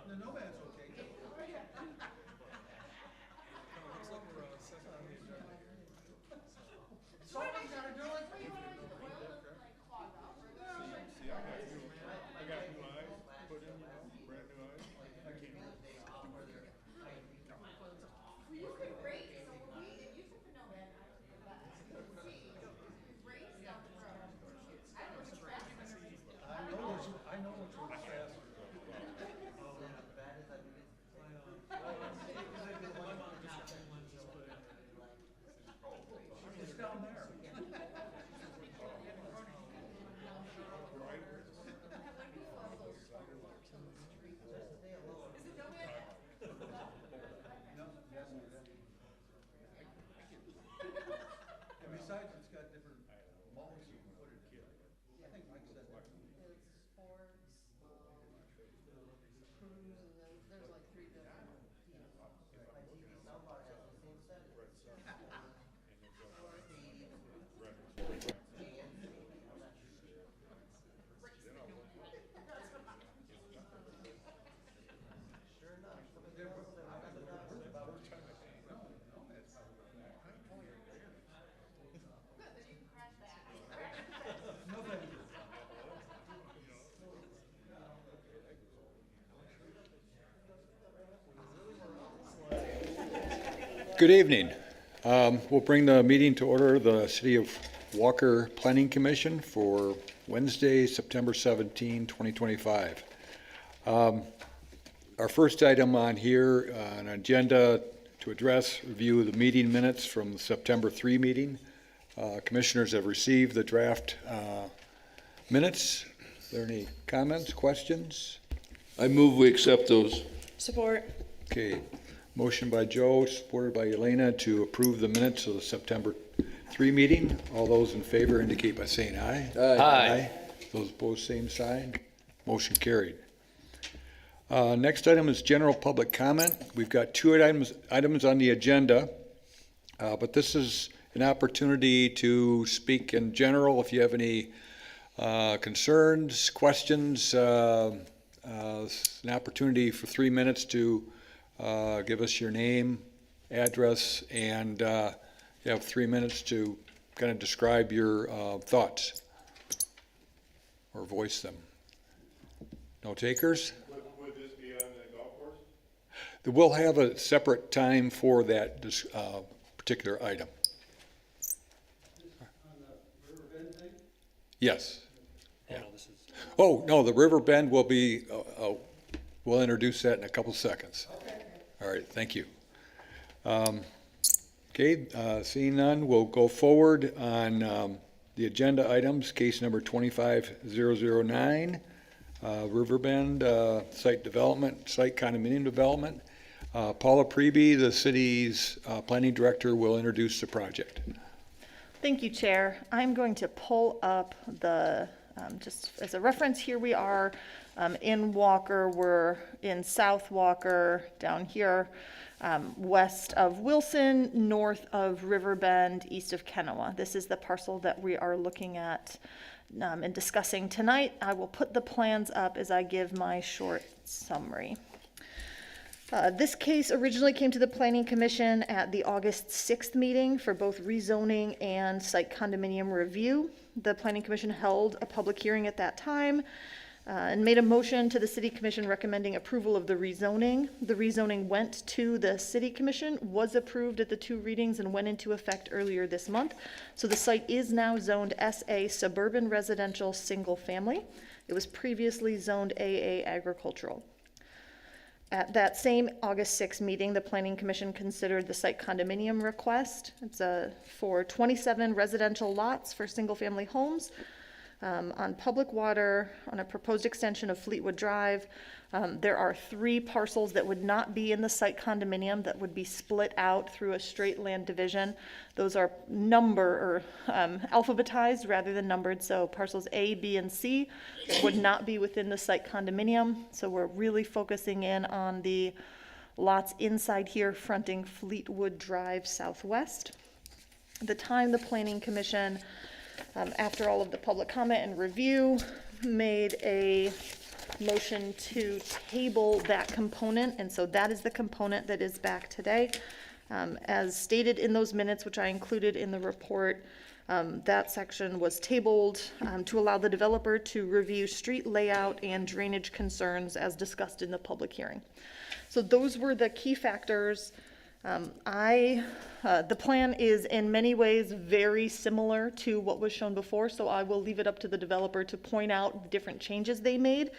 The Nomad's okay. Looks like we're second on the agenda here. Someone's gotta do it. See, I got new eyes put in, brand new eyes. I can't hear. You could race, so we, if you took the Nomad, I took the bus. See, race down the road. I don't know which faster. I know which one's faster. It's down there. And besides, it's got different modes you can put it in. I think Mike said that. It's sports, cruise, and then there's like 3 different deals. My TV soundbar has the same setting. Sure enough, some of the girls that I got the numbers about. Good, then you can crash that. Nobody. Good evening. We'll bring the meeting to order, the City of Walker Planning Commission for Wednesday, September 17, 2025. Our first item on here, an agenda to address, review the meeting minutes from the September 3 meeting. Commissioners have received the draft minutes. Are there any comments, questions? I move we accept those. Support. Okay, motion by Joe, supported by Elena to approve the minutes of the September 3 meeting. All those in favor indicate by saying aye. Aye. Those opposed, same sign. Motion carried. Next item is general public comment. We've got two items on the agenda, but this is an opportunity to speak in general. If you have any concerns, questions, it's an opportunity for 3 minutes to give us your name, address, and you have 3 minutes to kind of describe your thoughts or voice them. No takers? Would this be on the golf course? We'll have a separate time for that particular item. On the River Bend thing? Yes. Yeah. Oh, no, the River Bend will be, we'll introduce that in a couple seconds. All right, thank you. Okay, seeing none, we'll go forward on the agenda items, case number 25009, Riverbend site development, site condominium development. Paula Preby, the city's planning director, will introduce the project. Thank you, Chair. I'm going to pull up the, just as a reference, here we are in Walker. We're in South Walker, down here, west of Wilson, north of Riverbend, east of Kennewa. This is the parcel that we are looking at and discussing tonight. I will put the plans up as I give my short summary. This case originally came to the Planning Commission at the August 6th meeting for both rezoning and site condominium review. The Planning Commission held a public hearing at that time and made a motion to the City Commission recommending approval of the rezoning. The rezoning went to the City Commission, was approved at the 2 readings, and went into effect earlier this month. So the site is now zoned SA Suburban Residential Single Family. It was previously zoned AA Agricultural. At that same August 6th meeting, the Planning Commission considered the site condominium request. It's for 27 residential lots for single-family homes on public water on a proposed extension of Fleetwood Drive. There are 3 parcels that would not be in the site condominium that would be split out through a straight land division. Those are alphabetized rather than numbered, so parcels A, B, and C would not be within the site condominium. So we're really focusing in on the lots inside here fronting Fleetwood Drive Southwest. At the time the Planning Commission, after all of the public comment and review, made a motion to table that component, and so that is the component that is back today. As stated in those minutes, which I included in the report, that section was tabled to allow the developer to review street layout and drainage concerns as discussed in the public hearing. So those were the key factors. The plan is in many ways very similar to what was shown before, so I will leave it up to the developer to point out the different changes they made.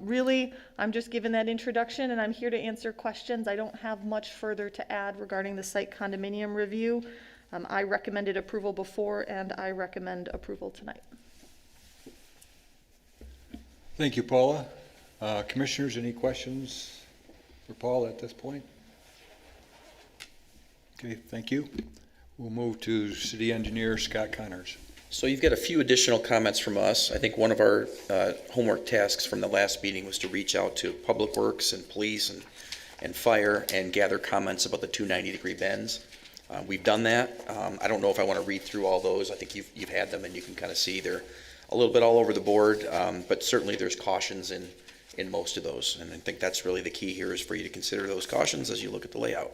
Really, I'm just giving that introduction and I'm here to answer questions. I don't have much further to add regarding the site condominium review. I recommended approval before and I recommend approval tonight. Thank you, Paula. Commissioners, any questions for Paula at this point? Okay, thank you. We'll move to City Engineer Scott Connors. So you've got a few additional comments from us. I think one of our homework tasks from the last meeting was to reach out to Public Works and Police and Fire and gather comments about the 290-degree bends. We've done that. I don't know if I want to read through all those. I think you've had them and you can kind of see they're a little bit all over the board, but certainly there's cautions in most of those. And I think that's really the key here is for you to consider those cautions as you look at the layout.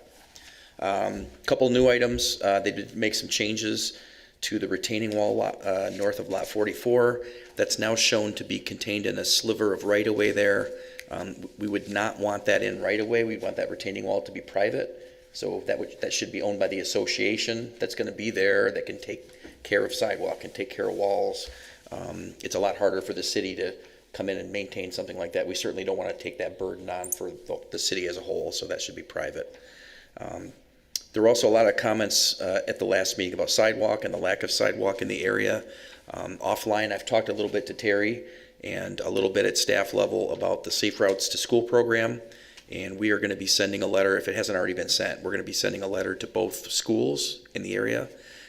Couple new items. They did make some changes to the retaining wall north of lot 44. That's now shown to be contained in a sliver of right-of-way there. We would not want that in right-of-way. We want that retaining wall to be private. So that should be owned by the association that's going to be there, that can take care of sidewalk, can take care of walls. It's a lot harder for the city to come in and maintain something like that. We certainly don't want to take that burden on for the city as a whole, so that should be private. There were also a lot of comments at the last meeting about sidewalk and the lack of sidewalk in the area. Offline, I've talked a little bit to Terry and a little bit at staff level about the Safe Routes to School program. And we are going to be sending a letter, if it hasn't already been sent, we're going to be sending a letter to both schools in the area.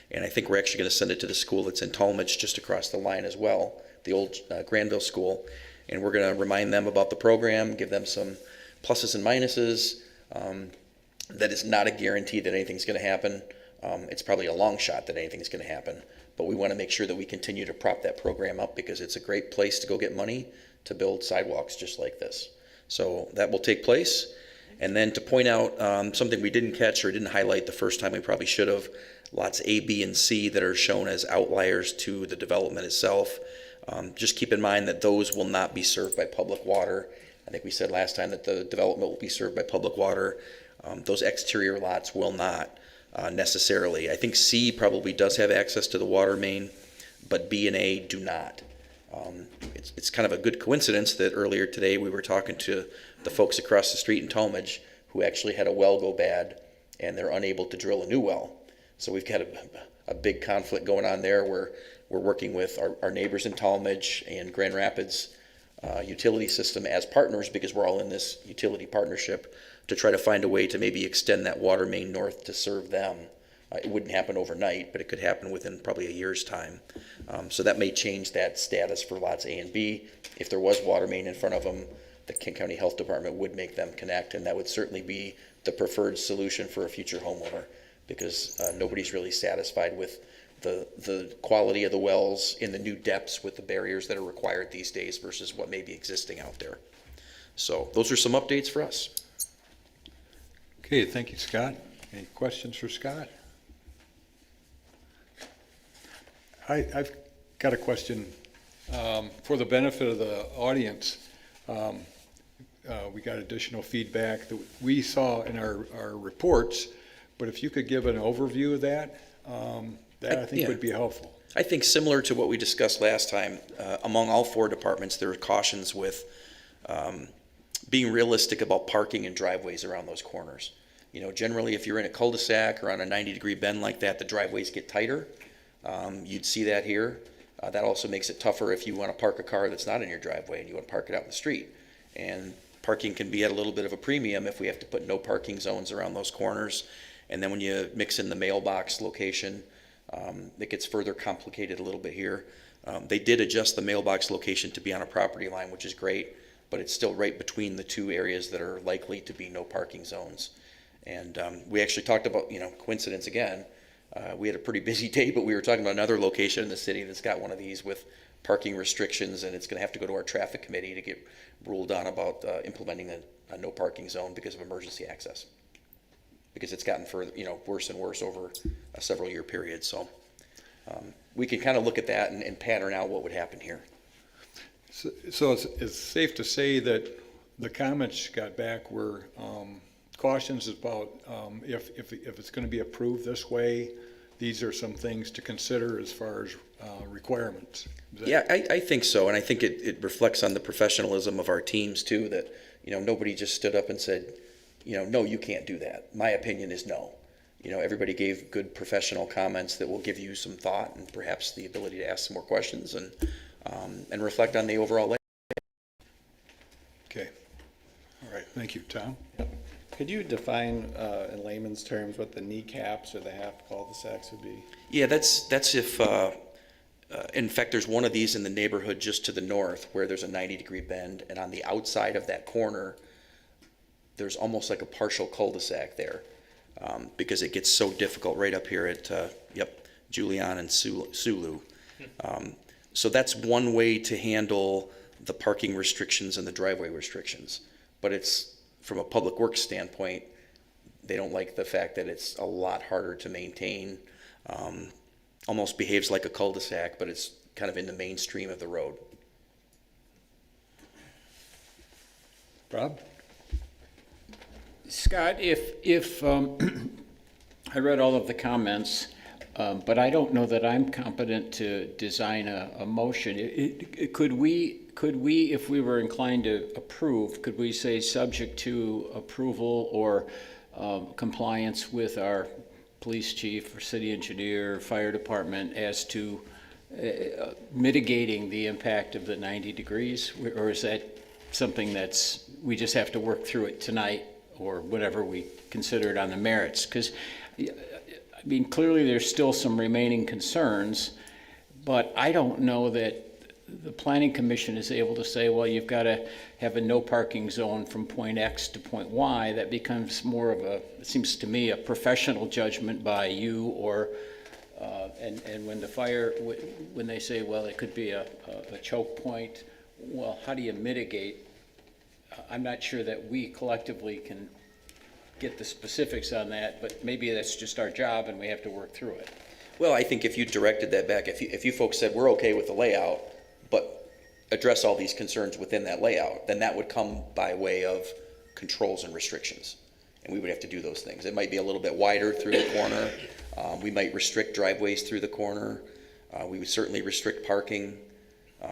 And I think we're actually going to send it to the school that's in Talmadge just across the line as well, the old Granville School. And we're going to remind them about the program, give them some pluses and minuses. That is not a guarantee that anything's going to happen. It's probably a long shot that anything's going to happen. But we want to make sure that we continue to prop that program up because it's a great place to go get money to build sidewalks just like this. So that will take place. And then to point out something we didn't catch or didn't highlight the first time, we probably should have, lots A, B, and C that are shown as outliers to the development itself. Just keep in mind that those will not be served by public water. I think we said last time that the development will be served by public water. Those exterior lots will not necessarily. I think C probably does have access to the water main, but B and A do not. It's kind of a good coincidence that earlier today we were talking to the folks across the street in Talmadge who actually had a well go bad and they're unable to drill a new well. So we've got a big conflict going on there where we're working with our neighbors in Talmadge and Grand Rapids utility system as partners because we're all in this utility partnership to try to find a way to maybe extend that water main north to serve them. It wouldn't happen overnight, but it could happen within probably a year's time. So that may change that status for lots A and B. If there was water main in front of them, the King County Health Department would make them connect, and that would certainly be the preferred solution for a future homeowner because nobody's really satisfied with the quality of the wells in the new depths with the barriers that are required these days versus what may be existing out there. So those are some updates for us. Okay, thank you, Scott. Any questions for Scott? I've got a question for the benefit of the audience. We got additional feedback that we saw in our reports, but if you could give an overview of that, I think would be helpful. I think similar to what we discussed last time, among all four departments, there are cautions with being realistic about parking and driveways around those corners. You know, generally if you're in a cul-de-sac or on a 90-degree bend like that, the driveways get tighter. You'd see that here. That also makes it tougher if you want to park a car that's not in your driveway and you want to park it out in the street. And parking can be at a little bit of a premium if we have to put no parking zones around those corners. And then when you mix in the mailbox location, it gets further complicated a little bit here. They did adjust the mailbox location to be on a property line, which is great, but it's still right between the two areas that are likely to be no parking zones. And we actually talked about, coincidence again, we had a pretty busy day, but we were talking about another location in the city that's got one of these with parking restrictions, and it's gonna have to go to our traffic committee to get ruled on about implementing a no parking zone because of emergency access. Because it's gotten further, worse and worse over a several year period, so we can kind of look at that and pattern out what would happen here. So it's safe to say that the comments got back were cautions about if it's going to be approved this way, these are some things to consider as far as requirements. Yeah, I think so, and I think it reflects on the professionalism of our teams too, that, nobody just stood up and said, no, you can't do that. My opinion is no. Everybody gave good professional comments that will give you some thought and perhaps the ability to ask some more questions and reflect on the overall layout. Okay. All right. Thank you. Tom? Could you define in layman's terms what the kneecaps or the half cul-de-sacs would be? Yeah, that's if, in fact, there's one of these in the neighborhood just to the north where there's a 90-degree bend, and on the outside of that corner, there's almost like a partial cul-de-sac there because it gets so difficult right up here at, Julian and Sulu. So that's one way to handle the parking restrictions and the driveway restrictions. But it's, from a public works standpoint, they don't like the fact that it's a lot harder to maintain. Almost behaves like a cul-de-sac, but it's kind of in the mainstream of the road. Rob? Scott, if I read all of the comments, but I don't know that I'm competent to design a motion. Could we, if we were inclined to approve, could we say subject to approval or compliance with our police chief or city engineer, fire department as to mitigating the impact of the 90 degrees? Or is that something we just have to work through it tonight or whatever we consider it on the merits? Because, clearly there's still some remaining concerns, but I don't know that the Planning Commission is able to say, well, you've got to have a no parking zone from point X to point Y. That becomes more of it seems to me, a professional judgment by you or, and when when they say, well, it could be a choke point, well, how do you mitigate? I'm not sure that we collectively can get the specifics on that, but maybe that's just our job and we have to work through it. Well, I think if you directed that back, if you folks said we're okay with the layout, but address all these concerns within that layout, then that would come by way of controls and restrictions. And we would have to do those things. It might be a little bit wider through the corner. We might restrict driveways through the corner. We would certainly restrict parking.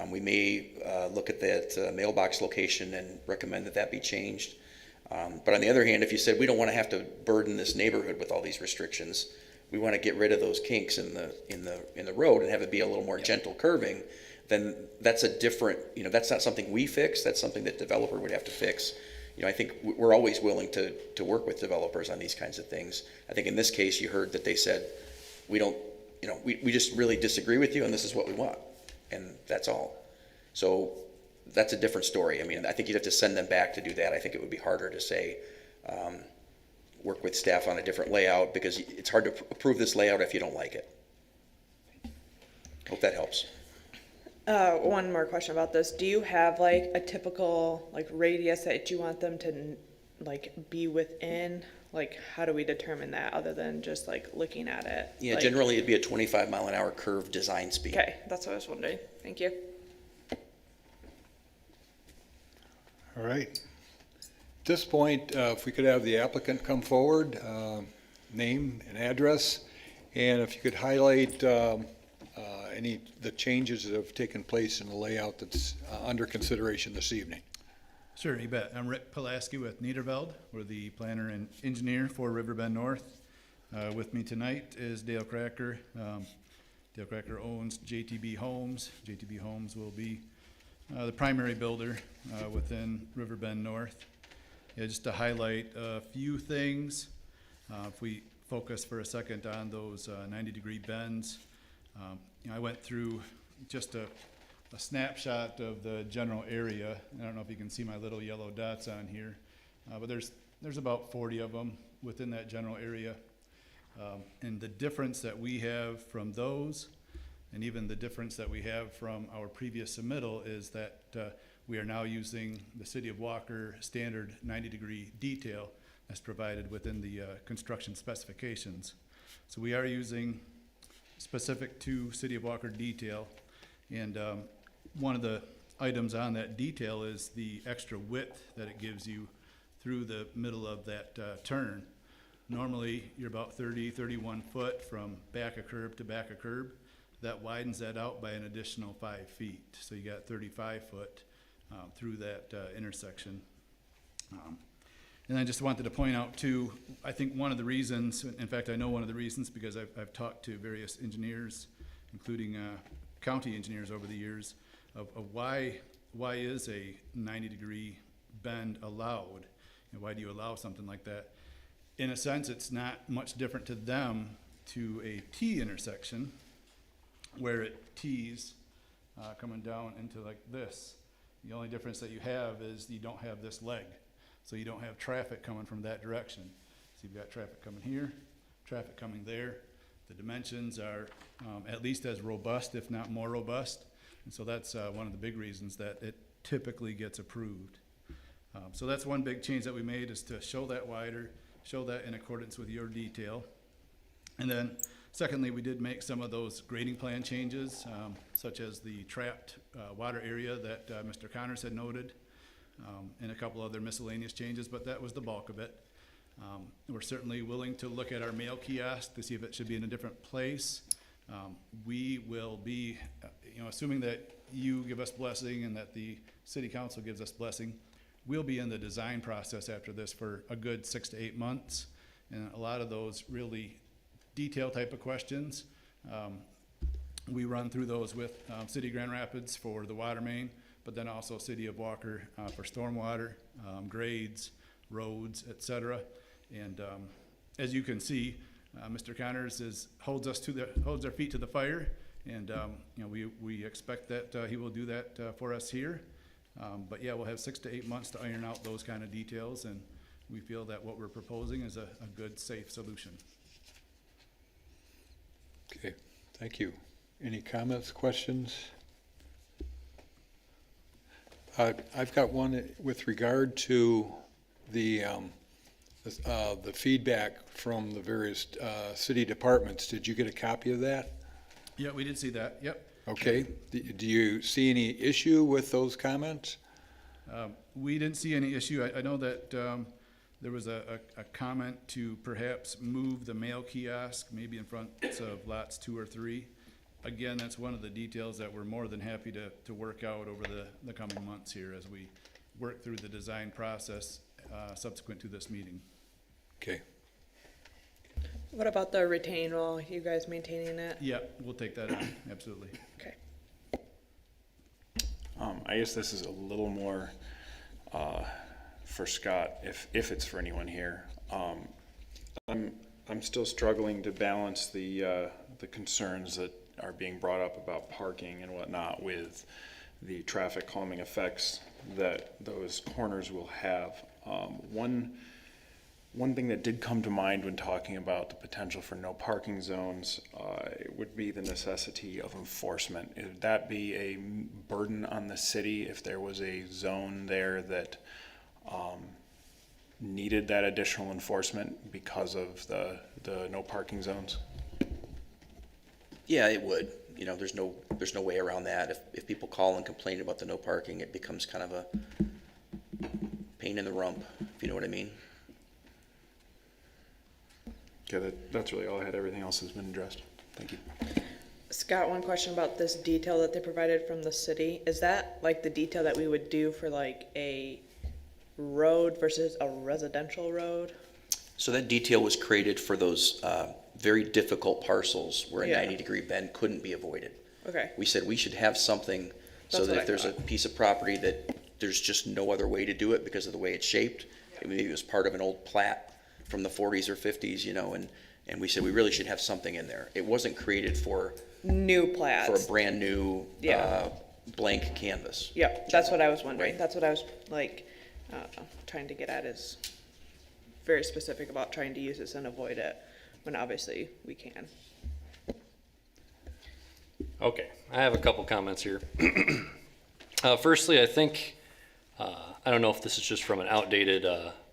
We may look at that mailbox location and recommend that be changed. But on the other hand, if you said we don't want to have to burden this neighborhood with all these restrictions, we want to get rid of those kinks in the road and have it be a little more gentle curving, then that's a different, that's not something we fix. That's something that developer would have to fix. I think we're always willing to work with developers on these kinds of things. I think in this case, you heard that they said, we don't, we just really disagree with you and this is what we want. And that's all. So that's a different story. I think you'd have to send them back to do that. I think it would be harder to say, work with staff on a different layout because it's hard to approve this layout if you don't like it. Hope that helps. One more question about this. Do you have like a typical radius that you want them to be within? How do we determine that other than just looking at it? Yeah, generally it'd be a 25-mile-an-hour curve design speed. Okay, that's what I was wondering. Thank you. All right. At this point, if we could have the applicant come forward, name and address, and if you could highlight the changes that have taken place in the layout that's under consideration this evening. Sure, you bet. I'm Rick Pulaski with Niederveld. We're the planner and engineer for Riverbend North. With me tonight is Dale Cracker. Dale Cracker owns JTB Homes. JTB Homes will be the primary builder within Riverbend North. Yeah, just to highlight a few things, if we focus for a second on those 90-degree bends, I went through just a snapshot of the general area. I don't know if you can see my little yellow dots on here, but there's about 40 of them within that general area. And the difference that we have from those And even the difference that we have from our previous submittal is that we are now using the City of Walker standard 90-degree detail as provided within the construction specifications. So we are using specific to City of Walker detail, and one of the items on that detail is the extra width that it gives you through the middle of that turn. Normally, you're about 31 foot from back of curb to back of curb. That widens that out by an additional 5 feet. So you got 35 foot through that intersection. And I just wanted to point out too, I think one of the reasons, in fact, I know one of the reasons because I've talked to various engineers, including county engineers over the years, of why is a 90-degree bend allowed? And why do you allow something like that? In a sense, it's not much different to them to a T intersection where it T's coming down into like this. The only difference that you have is you don't have this leg. So you don't have traffic coming from that direction. So you've got traffic coming here, traffic coming there. The dimensions are at least as robust, if not more robust. And so that's one of the big reasons that it typically gets approved. So that's one big change that we made, is to show that wider, show that in accordance with your detail. And then secondly, we did make some of those grading plan changes, such as the trapped water area that Mr. Connors had noted, and a couple other miscellaneous changes, but that was the bulk of it. We're certainly willing to look at our mail kiosk to see if it should be in a different place. We will be, assuming that you give us blessing and that the city council gives us blessing, we'll be in the design process after this for a good 6 to 8 months. And a lot of those really detail type of questions, we run through those with City of Grand Rapids for the water main, but then also City of Walker for stormwater, grades, roads, etc. And as you can see, Mr. Connors holds our feet to the fire, and we expect that he will do that for us here. But yeah, we'll have 6 to 8 months to iron out those kind of details, and we feel that what we're proposing is a good, safe solution. Okay, thank you. Any comments, questions? I've got one with regard to the feedback from the various city departments. Did you get a copy of that? Yeah, we did see that. Yep. Okay. Do you see any issue with those comments? We didn't see any issue. I know that there was a comment to perhaps move the mail kiosk maybe in front of lots 2 or 3. Again, that's one of the details that we're more than happy to work out over the coming months here as we work through the design process subsequent to this meeting. Okay. What about the retaining wall? You guys maintaining it? Yeah, we'll take that on, absolutely. Okay. I guess this is a little more for Scott, if it's for anyone here. I'm still struggling to balance the concerns that are being brought up about parking and whatnot with the traffic calming effects that those corners will have. One thing that did come to mind when talking about the potential for no parking zones would be the necessity of enforcement. Would that be a burden on the city if there was a zone there that needed that additional enforcement because of the no parking zones? Yeah, it would. There's no way around that. If people call and complain about the no parking, it becomes kind of a pain in the rump, if you know what I mean. Okay, that's really all I had. Everything else has been addressed. Thank you. Scott, one question about this detail that they provided from the city. Is that like the detail that we would do for like a road versus a residential road? So that detail was created for those very difficult parcels where a Yeah. 90-degree bend couldn't be avoided. Okay. We said we should have something so That's that what if I there's a thought. piece of property that there's just no other way to do it because of the way it's shaped, maybe it was part of an old plat from the 40s or 50s, and we said we really should have something in there. It wasn't created for New plats. a brand new Yeah. blank canvas. Yep, that's what I was wondering. Right. That's what I was trying to get at, is very specific about trying to use this and avoid it when obviously we can. Okay, I have a couple comments here. Firstly, I think, I don't know if this is just from an outdated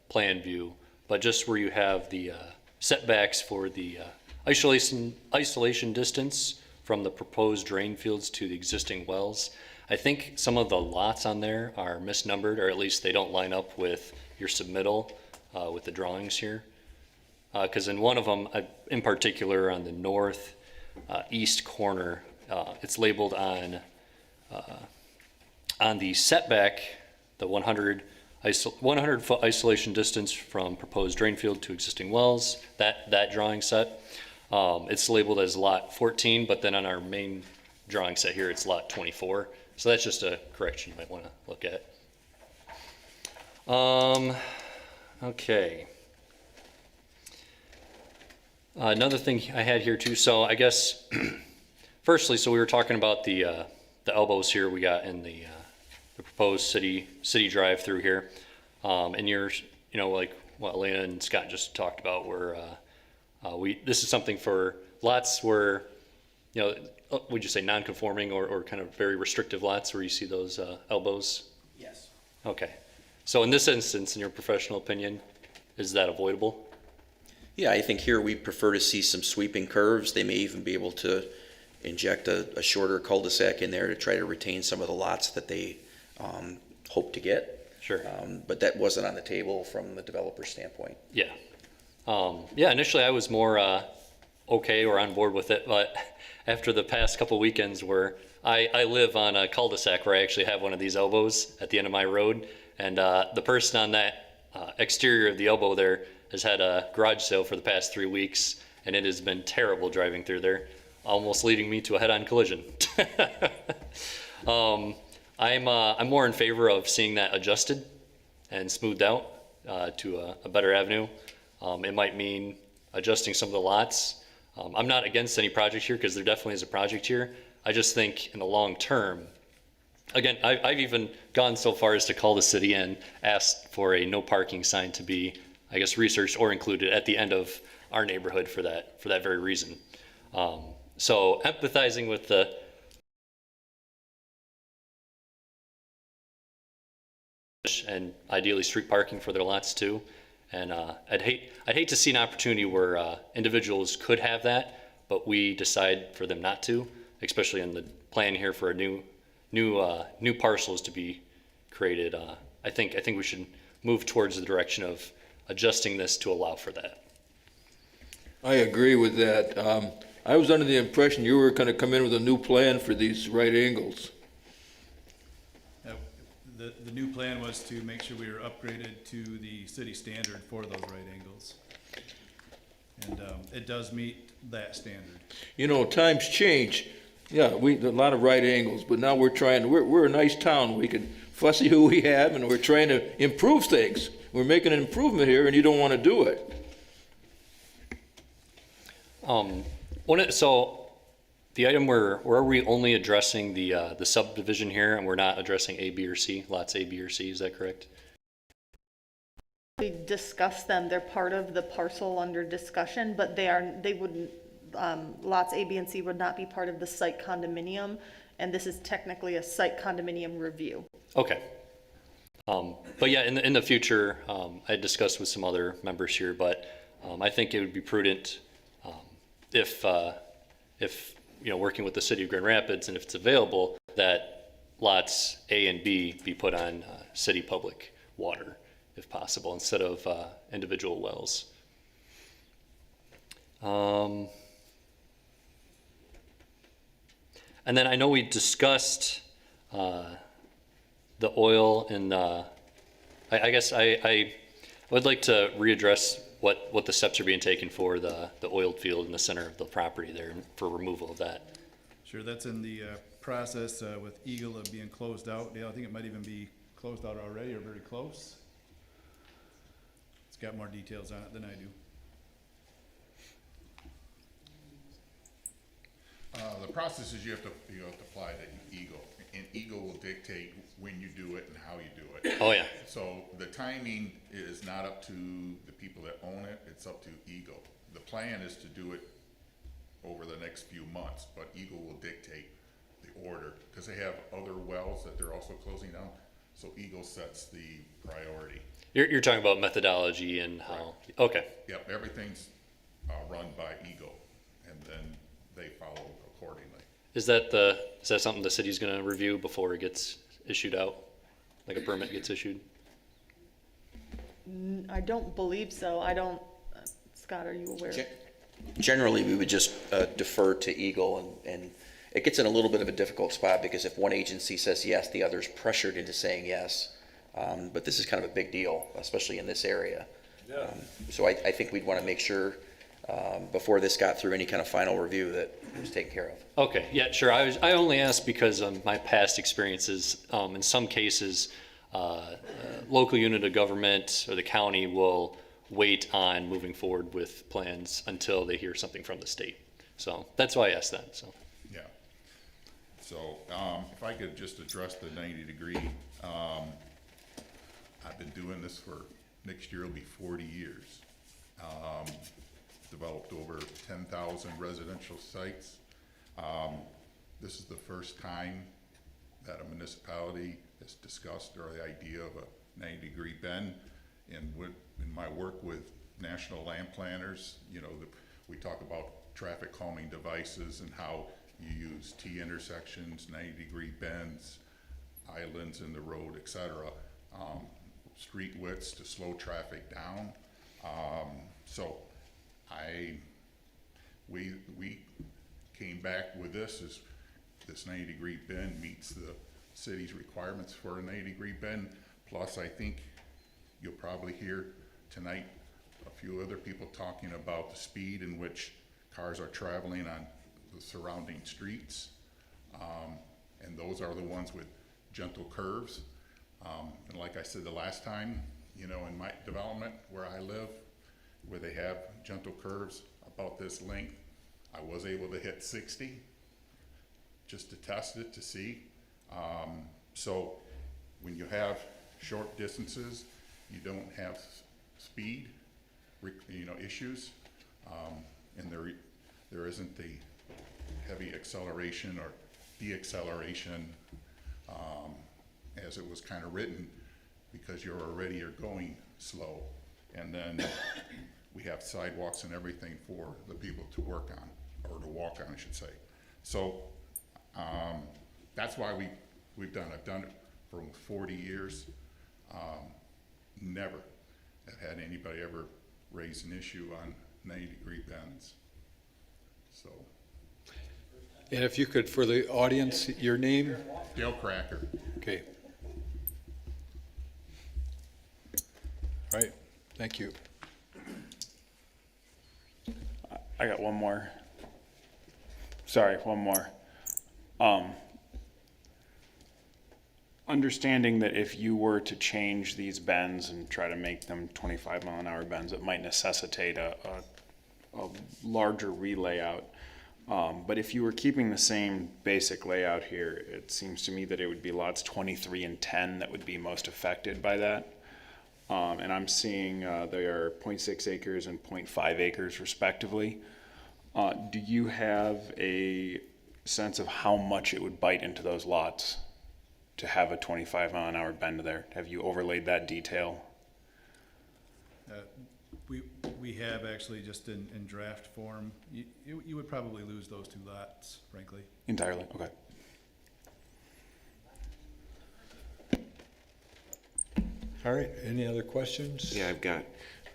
plan view, but just where you have the setbacks for the isolation distance from the proposed drain fields to the existing wells. I think some of the lots on there are misnumbered, or at least they don't line up with your submittal with the drawings here. Because in one of them, in particular on the north east corner, it's labeled on the setback, the 100 foot isolation distance from proposed drain field to existing wells, that drawing set. It's labeled as lot 14, but then on our main drawing set here, it's lot 24. So that's just a correction you might want to look at. Okay. Another thing I had here too, so I guess, firstly, so we were talking about the elbows here we got in the proposed city drive through here. And you're, like what Elena and Scott just talked about, where this is something for lots where, would you say non-conforming or kind of very restrictive lots where you see those elbows? Yes. Okay. So in this instance, in your professional opinion, is that avoidable? Yeah, I think here we prefer to see some sweeping curves. They may even be able to inject a shorter cul-de-sac in there to try to retain some of the lots that they hope to get. Sure. But that wasn't on the table from the developer standpoint. Yeah. Yeah, initially I was more okay or on board with it, but after the past couple weekends where I live on a cul-de-sac where I actually have one of these elbows at the end of my road, and the person on that exterior of the elbow there has had a garage sale for the past 3 weeks, and it has been terrible driving through there, almost leading me to a head-on collision. I'm more in favor of seeing that adjusted and smoothed out to a better avenue. It might mean adjusting some of the lots. I'm not against any project here because there definitely is a project here. I just think in the long term, again, I've even gone so far as to call the city and asked for a no parking sign to be, I guess, researched or included at the end of our neighborhood for that very reason. So empathizing with the and ideally street parking for their lots too. And I'd hate to see an opportunity where individuals could have that, but we decide for them not to, especially in the plan here for a new parcels to be created. I think we should move towards the direction of adjusting this to allow for that. I agree with that. I was under the impression you were going to come in with a new plan for these right angles. The new plan was to make sure we were upgraded to the city standard for those right angles. And it does meet that standard. Times change. Yeah, a lot of right angles, but now we're a nice town. We can fussy who we have, and we're trying to improve things. We're making an improvement here, and you don't want to do it. So the item where are we only addressing the subdivision here, and we're not addressing A, B, or C, lots A, B, or C, is that correct? We discussed them, they're part of the parcel under discussion, but they wouldn't, lots A, B, and C would not be part of the site condominium, and this is technically a site condominium review. Okay. But yeah, in the future, I discussed with some other members here, but I think it would be prudent if working with the city of Grand Rapids, and if it's available, that lots A and B be put on city public water, if possible, instead of individual wells. And then I know we discussed the oil and I guess I would like to readdress what the steps are being taken for the oil field in the center of the property there for removal of that. Sure, that's in the process with Eagle of being closed out. Yeah, I think it might even be closed out already or very close. It's got more details on it than I do. The process is you have to apply to Eagle, and Eagle will dictate when you do it and how you do it. Oh yeah. So the timing is not up to the people that own it, it's up to Eagle. The plan is to do it over the next few months, but Eagle will dictate the order, because they have other wells that they're also closing down, so Eagle sets the priority. You're talking about methodology and how, okay. Yep, everything's run by Eagle, and then they follow accordingly. Is that something the city's gonna review before it gets issued out? Like a permit gets issued? I don't believe so. I don't, Scott, are you aware? Generally, we would just defer to Eagle, and it gets in a little bit of a difficult spot, because if one agency says yes, the other's pressured into saying yes. But this is kind of a big deal, especially in this area. Yeah. So I think we'd want to make sure, before this got through any kind of final review, that it was taken care of. Okay, yeah, sure. I only asked because of my past experiences. In some cases, local unit of government or the county will wait on moving forward with plans until they hear something from the state. So that's why I asked that, so. Yeah. So, if I could just address the 90-degree, I've been doing this for, next year will be 40 years. Developed over 10,000 residential sites. This is the first time that a municipality has discussed or the idea of a 90-degree bend. And in my work with national land planners, you know, we talk about traffic calming devices and how you use T-intersections, 90-degree bends, islands in the road, etc. Street widths to slow traffic down. So we came back with this 90-degree bend meets the city's requirements for a 90-degree bend. Plus, I think you'll probably hear tonight a few other people talking about the speed in which cars are traveling on the surrounding streets. And those are the ones with gentle curves. And like I said the last time, you know, in my development where I live, where they have gentle curves about this length, I was able to hit 60 just to test it to see. So when you have short distances, you don't have speed, you know, issues, and there isn't the heavy acceleration or deacceleration as it was kind of written, because you're going slow. And then we have sidewalks and everything for the people to work on, or to walk on, I should say. So that's why I've done it for 40 years. Never have had anybody ever raise an issue on 90-degree bends. So. And if you could, for the audience, your name? Dale Cracker. Okay. All right, thank you. I got one more. Sorry, one more. Understanding that if you were to change these bends and try to make them 25-mile-an-hour bends, it might necessitate a larger relayout. But if you were keeping the same basic layout here, it seems to me that it would be lots 23 and 10 that would be most affected by that. And I'm seeing they are 0.6 acres and 0.5 acres respectively. Do you have a sense of how much it would bite into those lots to have a 25-mile-an-hour bend there? Have you overlaid that detail? We have actually, just in draft form. You would probably lose those two lots, frankly. Entirely, okay. All right, any other questions? Yeah, I've got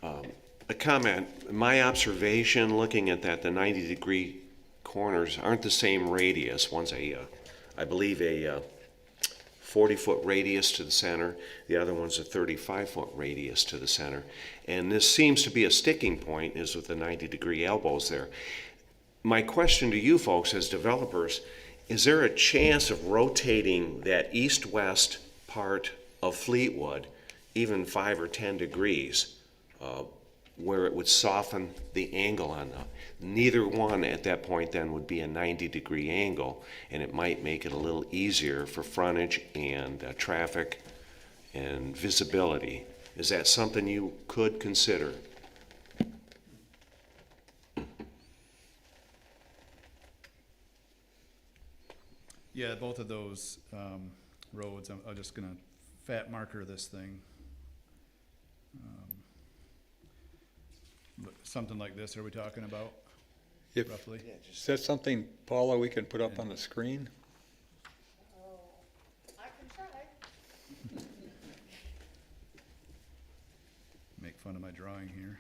a comment. My observation looking at that, the 90-degree corners aren't the same radius. One's I believe a 40-foot radius to the center. The other one's a 35-foot radius to the center. And this seems to be a sticking point, is with the 90-degree elbows there. My question to you folks as developers, is there a chance of rotating that east-west part of Fleetwood even 5 or 10 degrees, where it would soften the angle on neither one at that point then would be a 90-degree angle, and it might make it a little easier for frontage and traffic and visibility. Is that something you could consider? Yeah, both of those, roads, I'm just gonna fat marker this thing. But something like this, are we talking about If, roughly? is that something, Paula, we can put up on the screen? I can try. Make fun of my drawing here.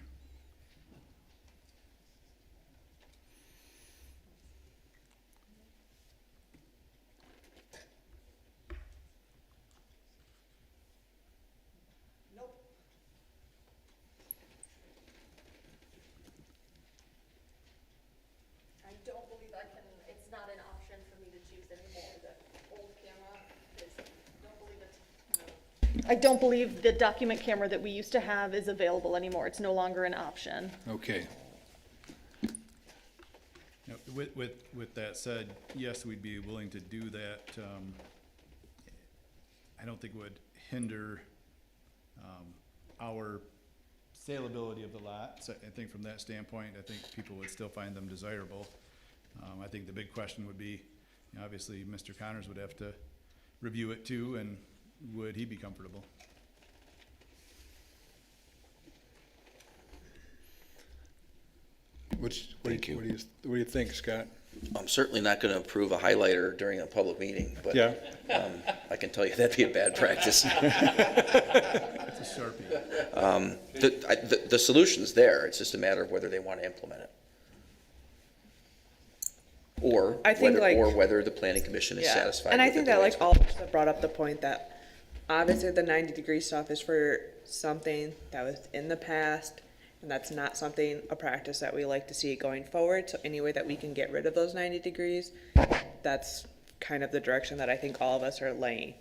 I don't believe I can, it's not an option for me to choose anymore, the old camera is, don't believe it. I don't believe the document camera that we used to have is available anymore, it's no longer an option. Okay. Yep, with that said, yes, we'd be willing to do that. I don't think it would hinder, our saleability of the lot. So I think from that standpoint, I think people would still find them desirable. I think the big question would be, you know, obviously, Mr. Connors would have to review it too, and would he be comfortable? What do you think, Scott? I'm certainly not gonna approve a highlighter during a public meeting, but, Yeah. I can tell you that'd be a bad practice. That's a Sharpie. The solution's there, it's just a matter of whether they want to implement it. Or I think, whether the planning commission is satisfied with And I it think the that way like it's all of us have brought up the point that obviously the 90-degree stuff is for something that was in the past, and that's not something, a practice that we like to see going forward. So any way that we can get rid of those 90 degrees, that's kind of the direction that I think all of us are laying.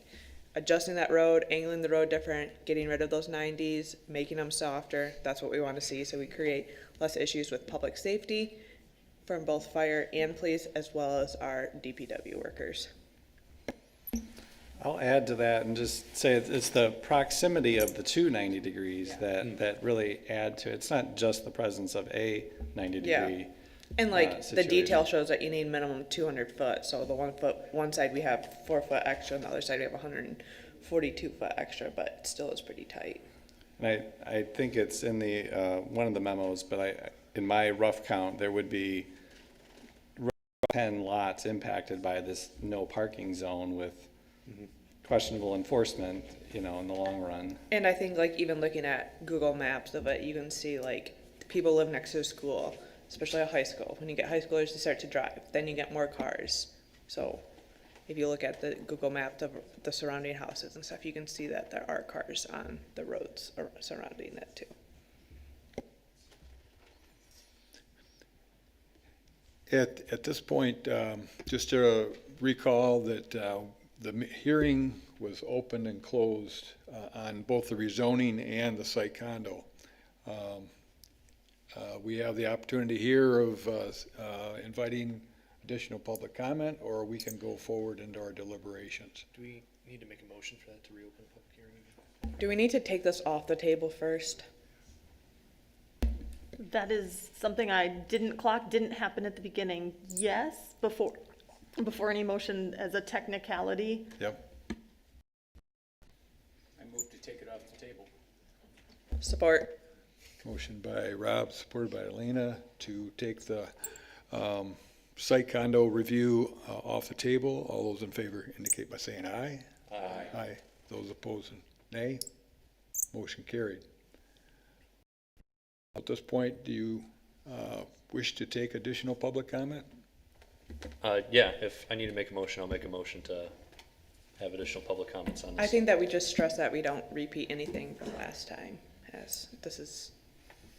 Adjusting that road, angling the road different, getting rid of those 90s, making them softer, that's what we want to see, so we create less issues with public safety from both fire and police, as well as our DPW workers. I'll add to that and just say it's the proximity of the two 90 degrees that really add to it. It's not just the presence of a 90 degree. And like the situation. detail shows that you need minimum 200 foot. So the one side we have 4 foot extra, and the other side we have 142 foot extra, but it still is pretty tight. And I think it's in the one of the memos, but in my rough count, there would be 10 lots impacted by this no parking zone with questionable enforcement, you know, in the long run. And I think like even looking at Google Maps of it, you can see like people live next to a school, especially a high school. When you get high schoolers to start to drive, then you get more cars. So if you look at the Google Map of the surrounding houses and stuff, you can see that there are cars on the roads surrounding that too. At this point, just to recall that the hearing was opened and closed on both the rezoning and the site condo. We have the opportunity here of inviting additional public comment, or we can go forward into our deliberations. Do we need to make a motion for that to reopen the public hearing? Do we need to take this off the table first? That is something I didn't happen at the beginning. Yes, before any motion as a technicality. Yep. I move to take it off the table. Support. Motion by Rob, supported by Elena, to take the site condo review off the table. All those in favor indicate by saying aye. Aye. Aye. Those opposing, nay. Motion carried. At this point, do you wish to take additional public comment? Yeah, if I need to make a motion, I'll make a motion to have additional public comments on this. I think that we just stress that we don't repeat anything from last time, as this is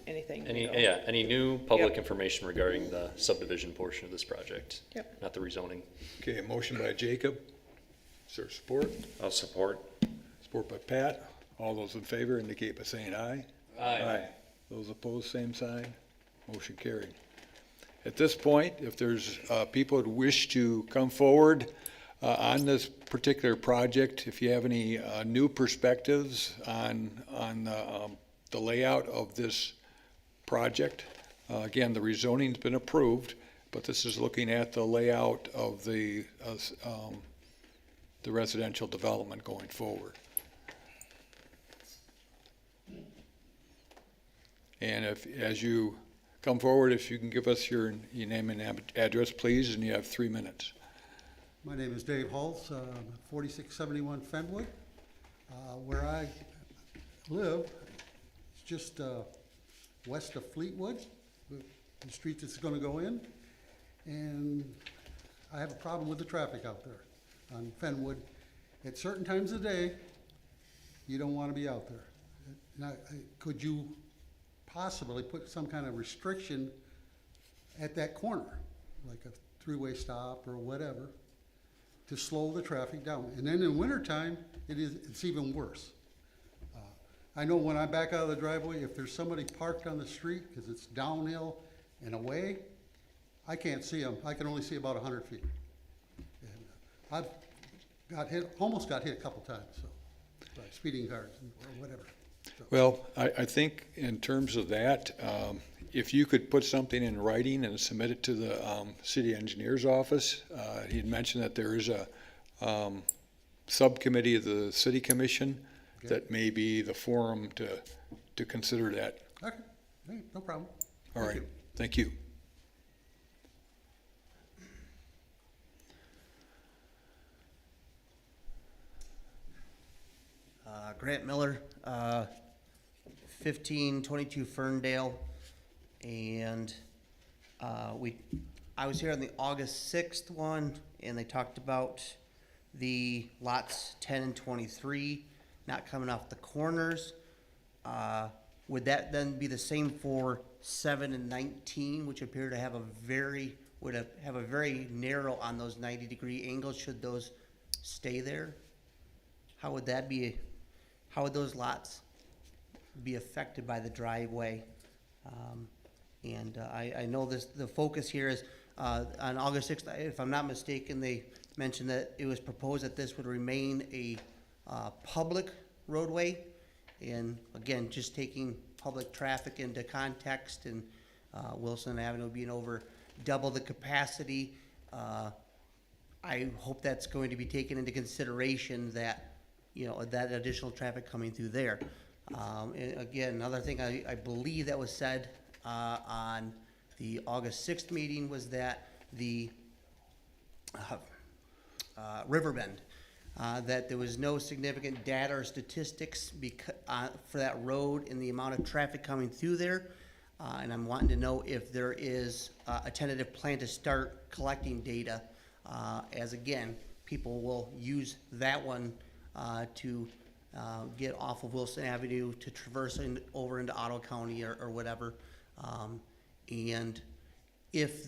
anything new. Any new public Yep. information regarding the subdivision portion of this project. Yep. Not the rezoning. Okay, a motion by Jacob. Is there support? I'll support. Support by Pat. All those in favor indicate by saying aye. Aye. Those opposed, same sign. Motion carried. At this point, if there's people who wish to come forward on this particular project, if you have any new perspectives on the layout of this project, again, the rezoning's been approved, but this is looking at the layout of the residential development going forward. And as you come forward, if you can give us your name and address, please, and you have 3 minutes. My name is Dave Holtz, 4671 Fenwood. Where I live, it's just west of Fleetwood, the street that's going to go in. And I have a problem with the traffic out there on Fenwood. At certain times of the day, you don't want to be out there. Now, could you possibly put some kind of restriction at that corner, like a three-way stop or whatever, to slow the traffic down? And then in wintertime, it's even worse. I know when I back out of the driveway, if there's somebody parked on the street, because it's downhill and away, I can't see them. I can only see about 100 feet. And I've got hit, almost got hit a couple times, so, by speeding cars or whatever. So. Well, I think in terms of that, if you could put something in writing and submit it to the city engineer's office, he had mentioned that there is a subcommittee of the city commission that may be the forum to consider that. Okay, hey, no problem. All right, thank you. Grant Miller, 1522 Ferndale, and I was here on the August 6th one, and they talked about the lots 10 and 23 not coming off the corners. Would that then be the same for 7 and 19, which appear to have a very narrow on those 90-degree angles? Should those stay there? How would that be? How would those lots be affected by the driveway? I know the focus here is on August 6th, if I'm not mistaken, they mentioned that it was proposed that this would remain a public roadway. And again, just taking public traffic into context, and Wilson Avenue being over double the capacity, I hope that's going to be taken into consideration, that that additional traffic coming through there. And again, another thing I believe that was said on the August 6th meeting was that the Riverbend, that there was no significant data or statistics for that road and the amount of traffic coming through there. And I'm wanting to know if there is a tentative plan to start collecting data, as again, people will use that one to get off of Wilson Avenue to traverse over into Ottawa County or whatever. And if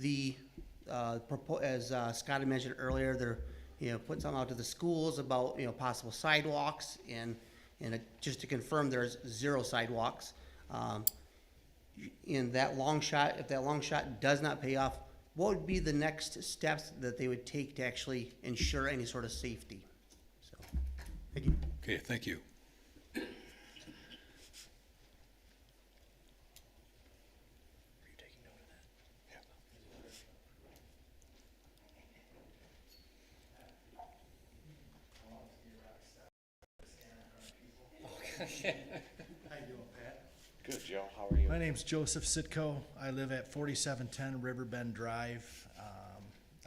as Scott had mentioned earlier, they're putting something out to the schools about possible sidewalks, and just to confirm, there's 0 sidewalks. In that long shot, if that long shot does not pay off, what would be the next steps that they would take to actually ensure any sort of safety? So, thank you. Okay, thank you. How you doing, Pat? Good, Joe. How are you? My name's Joseph Sitko. I live at 4710 Riverbend Drive.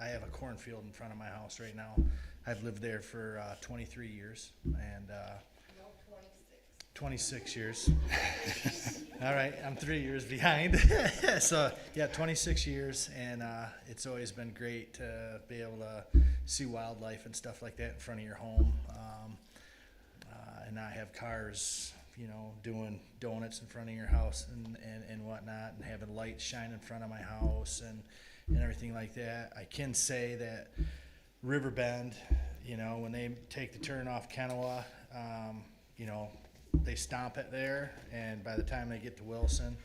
I have a cornfield in front of my house right now. I've lived there for 23 years, and 26 years. All right, I'm 3 years behind. So yeah, 26 years, and it's always been great to be able to see wildlife and stuff like that in front of your home. And not have cars, doing donuts in front of your house and whatnot, and having lights shine in front of my house and everything like that. I can say that Riverbend, when they take the turn off Kennewa, they stomp it there, and by the time they get to Wilson,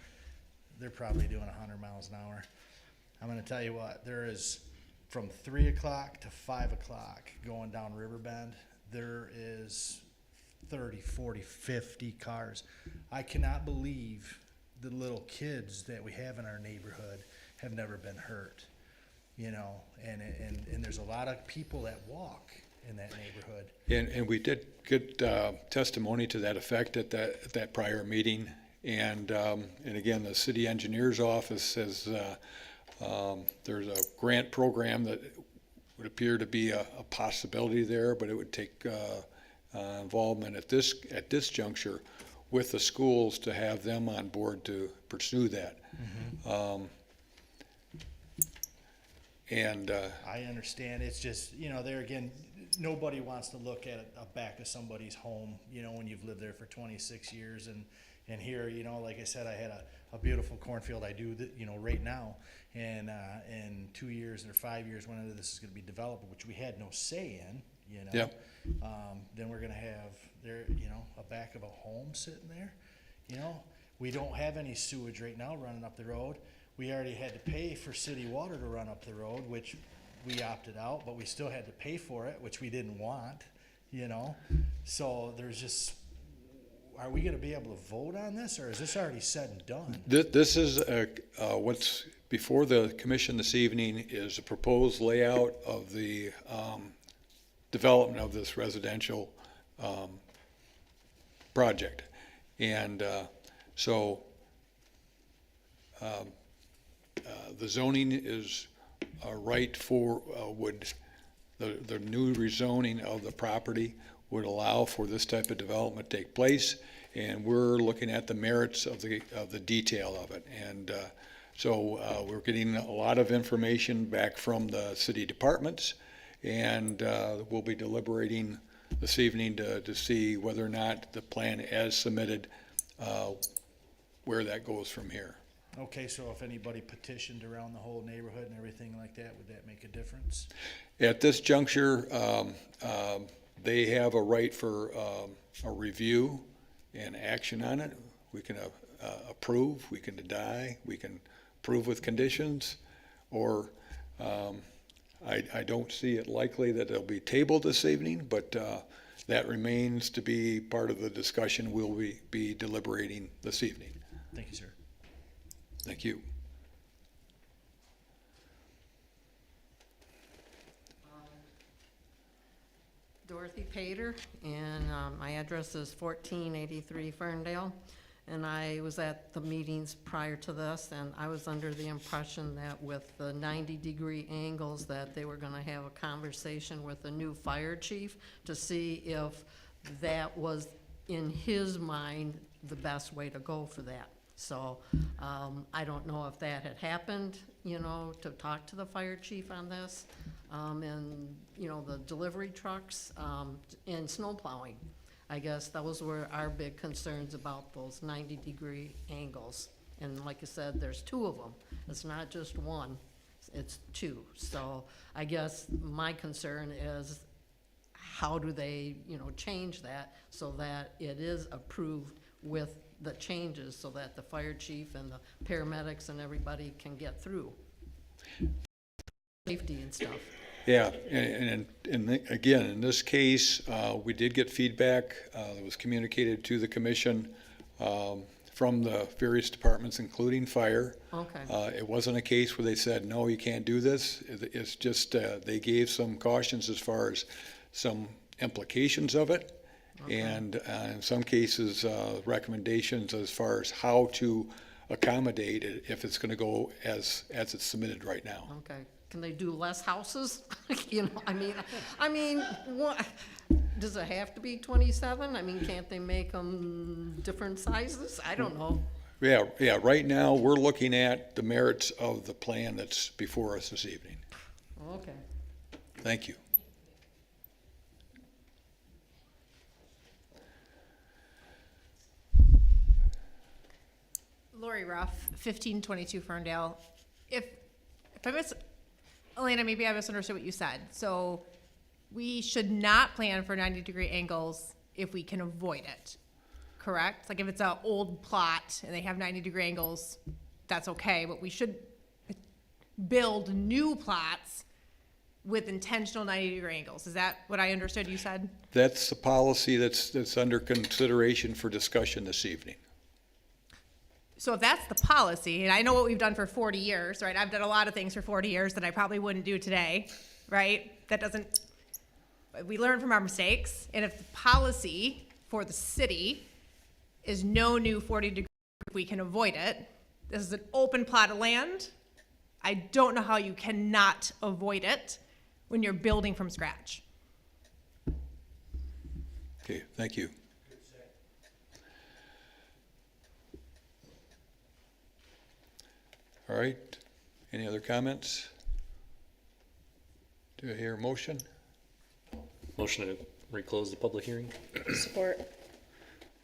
they're probably doing 100 miles an hour. I'm going to tell you what, there is from 3 o'clock to 5 o'clock going down Riverbend, there is 30, 40, 50 cars. I cannot believe the little kids that we have in our neighborhood have never been hurt. you know, and there's a lot of people that walk in that neighborhood. And we did get testimony to that effect at that prior meeting. And again, the city engineer's office says there's a grant program that would appear to be a possibility there, but it would take involvement at this juncture with the schools to have them on board to pursue that. I understand. It's just, you know, there again, nobody wants to look at a back of somebody's home, you know, when you've lived there for 26 years. And here, you know, like I said, I had a beautiful cornfield. I do, you know, right now. And in 2 years or 5 years, whenever this is going to be developed, which we had no say in, you know, Yep. then we're going to have there, you know, a back of a home sitting there. You know, we don't have any sewage right now running up the road. We already had to pay for city water to run up the road, which we opted out, but we still had to pay for it, which we didn't want, you know. So there's just, are we gonna be able to vote on this, or is this already said and done? This is what's before the commission this evening is a proposed layout of the development of this residential project. And so the zoning is right for, the new rezoning of the property would allow for this type of development to take place, and we're looking at the merits of the detail of it. And so we're getting a lot of information back from the city departments, and we'll be deliberating this evening to see whether or not the plan as submitted, where that goes from here. Okay, so if anybody petitioned around the whole neighborhood and everything like that, would that make a difference? At this juncture, they have a right for a review and action on it. We can approve, we can deny, we can approve with conditions, or I don't see it likely that it'll be tabled this evening, but that remains to be part of the discussion we'll be deliberating this evening. Thank you, sir. Thank you. Dorothy Pater, and my address is 1483 Ferndale. And I was at the meetings prior to this, and I was under the impression that with the 90-degree angles that they were gonna have a conversation with the new fire chief to see if that was, in his mind, the best way to go for that. So I don't know if that had happened, you know, to talk to the fire chief on this, and, you know, the delivery trucks, and snow plowing. I guess those were our big concerns about those 90-degree angles. And like I said, there's two of them. It's not just one, it's two. So I guess my concern is, how do they, you know, change that so that it is approved with the changes, so that the fire chief and the paramedics and everybody can get through safety and stuff. Yeah, and again, in this case, we did get feedback that was communicated to the commission from the various departments, including fire. Okay. It wasn't a case where they said, no, you can't do this. It's just they gave some cautions as far as some implications of it. Okay. And in some cases, recommendations as far as how to accommodate it if it's going to go as it's submitted right now. Okay. Can they do less houses? You know, I mean, what, does it have to be 27? I mean, can't they make them different sizes? I don't know. Yeah, right now, we're looking at the merits of the plan that's before us this evening. Okay. Thank you. Lori Ruff, 1522 Ferndale. If I Elena, maybe I misunderstood what you said. So we should not plan for 90-degree angles if we can avoid it, correct? Like if it's an old plot and they have 90-degree angles, that's okay, but we should build new plots with intentional 90-degree angles. Is that what I understood you said? That's the policy that's under consideration for discussion this evening. So if that's the policy, and I know what we've done for 40 years, right? I've done a lot of things for 40 years that I probably wouldn't do today, right? That doesn't, we learn from our mistakes. And if the policy for the city is no new 40 degree, we can avoid it. This is an open plot of land. I don't know how you cannot avoid it when you're building from scratch. Okay, thank you. All right, any other comments? Do I hear a motion? Motion to reclose the public hearing? Support.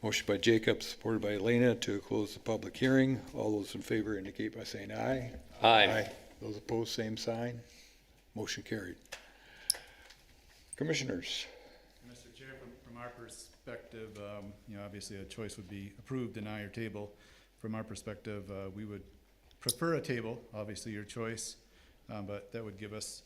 Motion by Jacob, supported by Elena to close the public hearing. All those in favor indicate by saying aye. Aye. Those opposed, same sign. Motion carried. Commissioners. Mr. Chair, from our perspective, obviously a choice would be approve, deny, or table. From our perspective, we would prefer a table, obviously your choice, but that would give us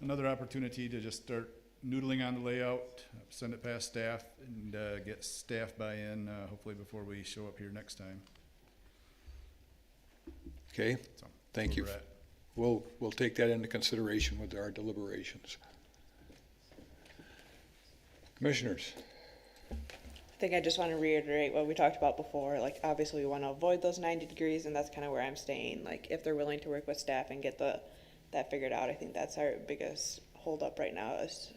another opportunity to just start noodling on the layout, send it past staff, and get staff buy-in, hopefully before we show up here next time. Okay, So, thank you. We'll take that into consideration with our deliberations. Commissioners. I think I just want to reiterate what we talked about before. Like, obviously, we want to avoid those 90 degrees, and that's kind of where I'm staying. Like, if they're willing to work with staff and get that figured out, I think that's our biggest holdup right now, is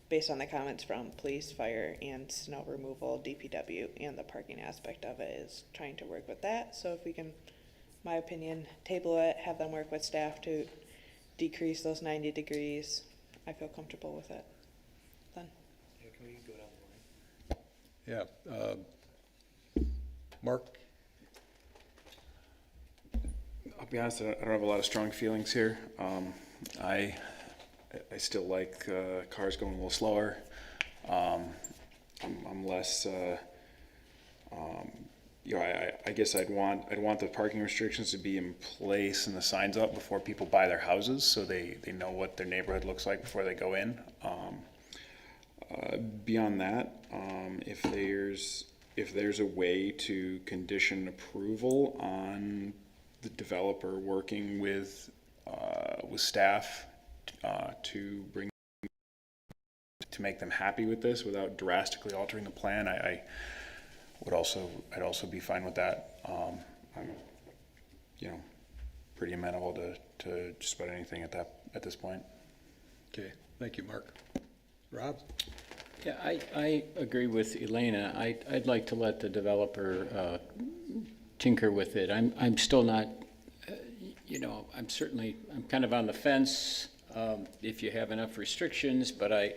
based on the comments from police, fire, and snow removal, DPW, and the parking aspect of it is trying to work with that. So if we can, my opinion, table it, have them work with staff to decrease those 90 degrees, I feel comfortable with it. Then. Yeah, can we go down the line? Yeah, Mark? I'll be honest, I don't have a lot of strong feelings here. I still like cars going a little slower. I'm less, I guess I'd want the parking restrictions to be in place and the signs up before people buy their houses, so they know what their neighborhood looks like before they go in. Beyond that, if there's a way to condition approval on the developer working with staff to make them happy with this without drastically altering the plan, I'd also be fine with that. I'm pretty amenable to just about anything at this point. Okay, thank you, Mark. Rob? Yeah, I agree with Elena. I'd like to let the developer tinker with it. I'm still not, I'm kind of on the fence if you have enough restrictions, but I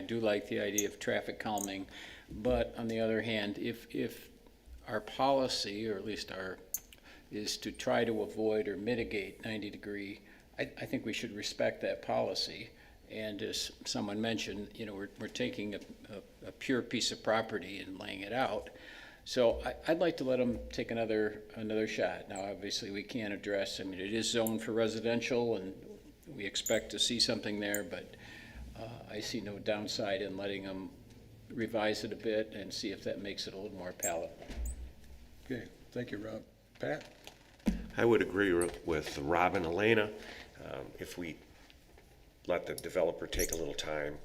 do like the idea of traffic calming. But on the other hand, if our policy, or at least is to try to avoid or mitigate 90 degree, I think we should respect that policy. And as someone mentioned, we're taking a pure piece of property and laying it out. So I'd like to let them take another shot. Now, obviously, we can't address, it is zoned for residential, and we expect to see something there, but I see no downside in letting them revise it a bit and see if that makes it a little more palatable. Okay, thank you, Rob. Pat? I would agree with Rob and Elena. If we let the developer take a little time,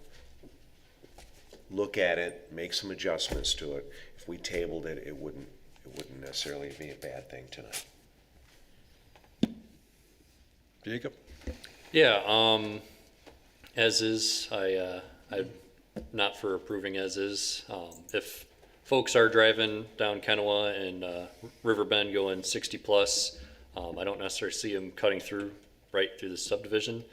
look at it, make some adjustments to it. If we tabled it, it wouldn't necessarily be a bad thing tonight. Jacob? Yeah, as is, I'm not for approving as is. If folks are driving down Kennewa and Riverbend going 60 plus, I don't necessarily see them cutting through right through the subdivision.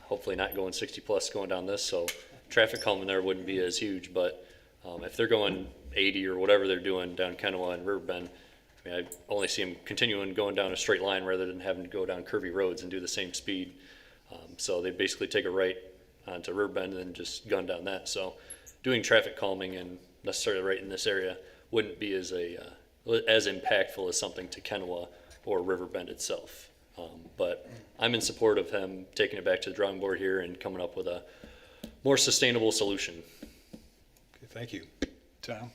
Hopefully not going 60 plus going down this, so traffic calming there wouldn't be as huge. But if they're going 80 or whatever they're doing down Kennewa and Riverbend, I only see them continuing going down a straight line rather than having to go down curvy roads and do the same speed. So they basically take a right onto Riverbend and then just gun down that. So doing traffic calming and necessarily right in this area wouldn't be as impactful as something to Kennewa or Riverbend itself. But I'm in support of him taking it back to the drawing board here and coming up with a more sustainable solution. Okay, thank you. Tom?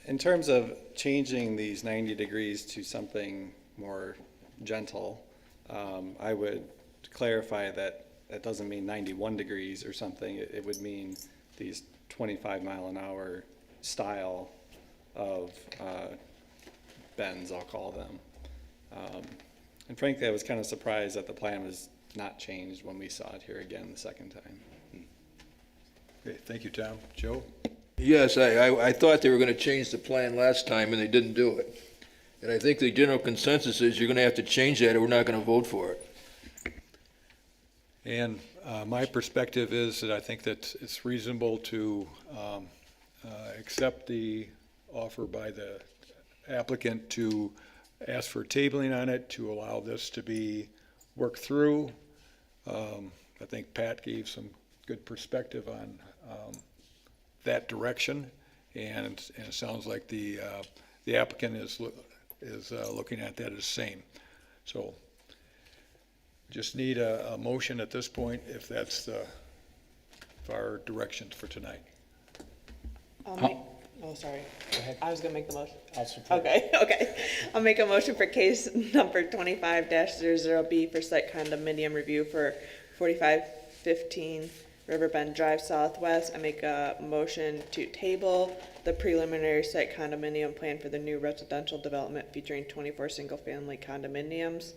in terms of changing these 90 degrees to something more gentle, I would clarify that that doesn't mean 91 degrees or something. It would mean these 25 mile an hour style of bends, I'll call them. And frankly, I was kind of surprised that the plan was not changed when we saw it here again the second time. Okay, thank you, Tom. Joe? Yes, I thought they were gonna change the plan last time and they didn't do it. And I think the general consensus is you're gonna have to change that or we're not gonna vote for it. And my perspective is that I think that it's reasonable to accept the offer by the applicant to ask for tabling on it, to allow this to be worked through. I think Pat gave some good perspective on that direction, and it sounds like the applicant is looking at that as same. So just need a motion at this point if that's our direction for tonight. Oh, sorry. I was gonna make the motion. I'll support. Okay. I'll make a motion for case number 25-00B for site condominium review for 4515 Riverbend Drive Southwest. I make a motion to table the preliminary site condominium plan for the new residential development featuring 24 single-family condominiums,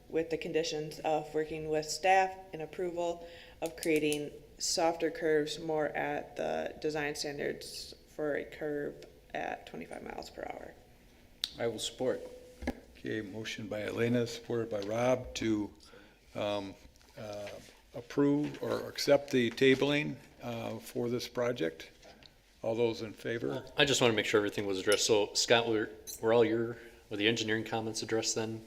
with the conditions of working with staff and approval of creating softer curves more at the design standards for a curve at 25 miles per hour. I will support. Okay, motion by Elena, supported by Rob to approve or accept the tabling for this project. All those in favor? I just want to make sure everything was addressed. So Scott, were the engineering comments addressed then?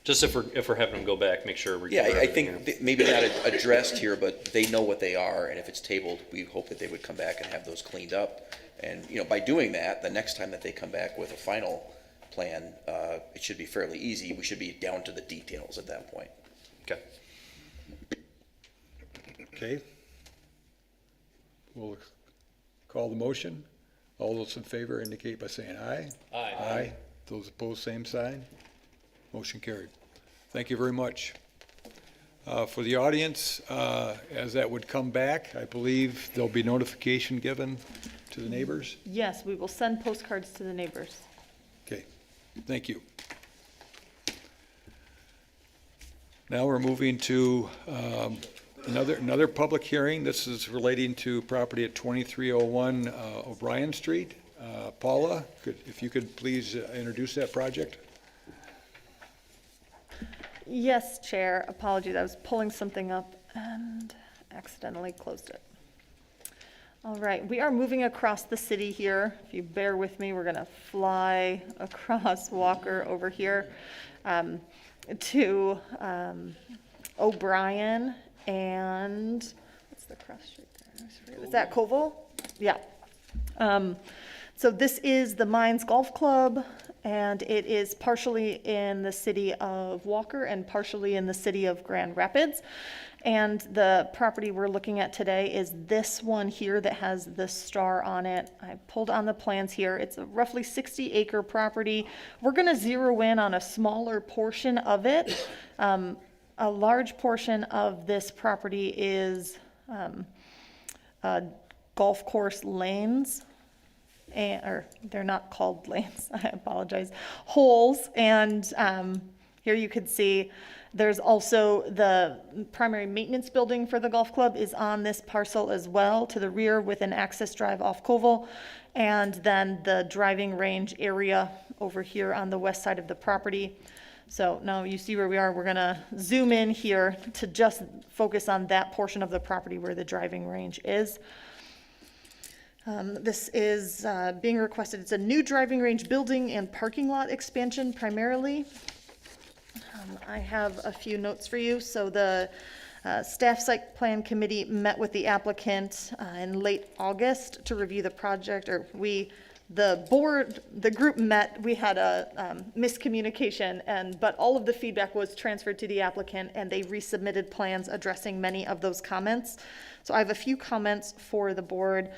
Just if we're having them go back, make sure we're. Yeah, I think maybe not addressed here, but they know what they are, and if it's tabled, we hope that they would come back and have those cleaned up. And, by doing that, the next time that they come back with a final plan, it should be fairly easy. We should be down to the details at that point. Okay. Okay. We'll call the motion. All those in favor indicate by saying aye. Aye. Aye. Those opposed, same sign. Motion carried. Thank you very much. For the audience, as that would come back, I believe there'll be notification given to the neighbors. Yes, we will send postcards to the neighbors. Okay, thank you. Now we're moving to another public hearing. This is relating to property at 2301 O'Brien Street. Paula, if you could please introduce that project. Yes, Chair. Apologies, I was pulling something up and accidentally closed it. All right, we are moving across the city here. If you bear with me, we're gonna fly across Walker over here to O'Brien and, what's the cross street there? Is that Koval? Yeah. So this is the Mines Golf Club, and it is partially in the city of Walker and partially in the city of Grand Rapids. And the property we're looking at today is this one here that has the star on it. I pulled on the plans here. It's a roughly 60-acre property. We're gonna zero in on a smaller portion of it. A large portion of this property is golf course lanes. Or they're not called lanes, I apologize, holes. And here you could see there's also the primary maintenance building for the golf club is on this parcel as well, to the rear with an access drive off Koval. And then the driving range area over here on the west side of the property. So now you see where we are. We're gonna zoom in here to just focus on that portion of the property where the driving range is. This is being requested. It's a new driving range building and parking lot expansion primarily. I have a few notes for you. So the staff site plan committee met with the applicant in late August to review the project, or the group met. We had a miscommunication, but all of the feedback was transferred to the applicant, and they resubmitted plans addressing many of those comments. So I have a few comments for the board.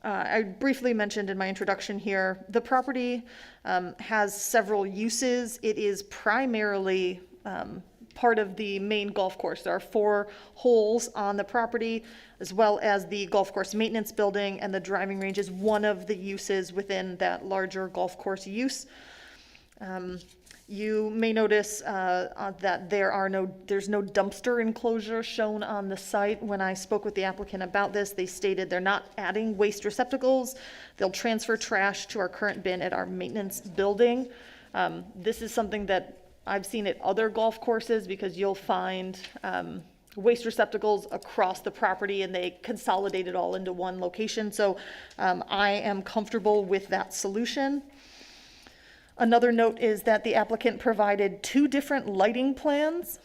I briefly mentioned in my introduction here, the property has several uses. It is primarily part of the main golf course. There are 4 holes on the property, as well as the golf course maintenance building, and the driving range is one of the uses within that larger golf course use. You may notice that there's no dumpster enclosure shown on the site. When I spoke with the applicant about this, they stated they're not adding waste receptacles. They'll transfer trash to our current bin at our maintenance building. This is something that I've seen at other golf courses, because you'll find waste receptacles across the property and they consolidate it all into one location. So I am comfortable with that solution. Another note is that the applicant provided 2 different lighting plans.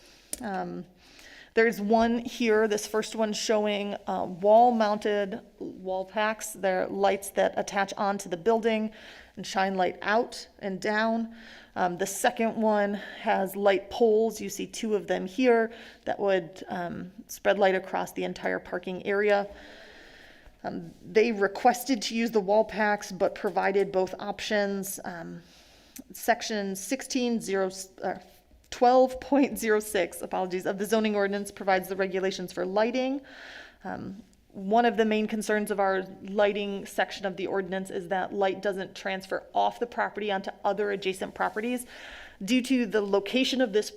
There's one here, this first one showing wall-mounted wall packs. They're lights that attach onto the building and shine light out and down. The second one has light poles. You see 2 of them here that would spread light across the entire parking area. They requested to use the wall packs, but provided both options. Section 12.06, of the zoning ordinance provides the regulations for lighting. One of the main concerns of our lighting section of the ordinance is that light doesn't transfer off the property onto other adjacent properties. Due to the location of this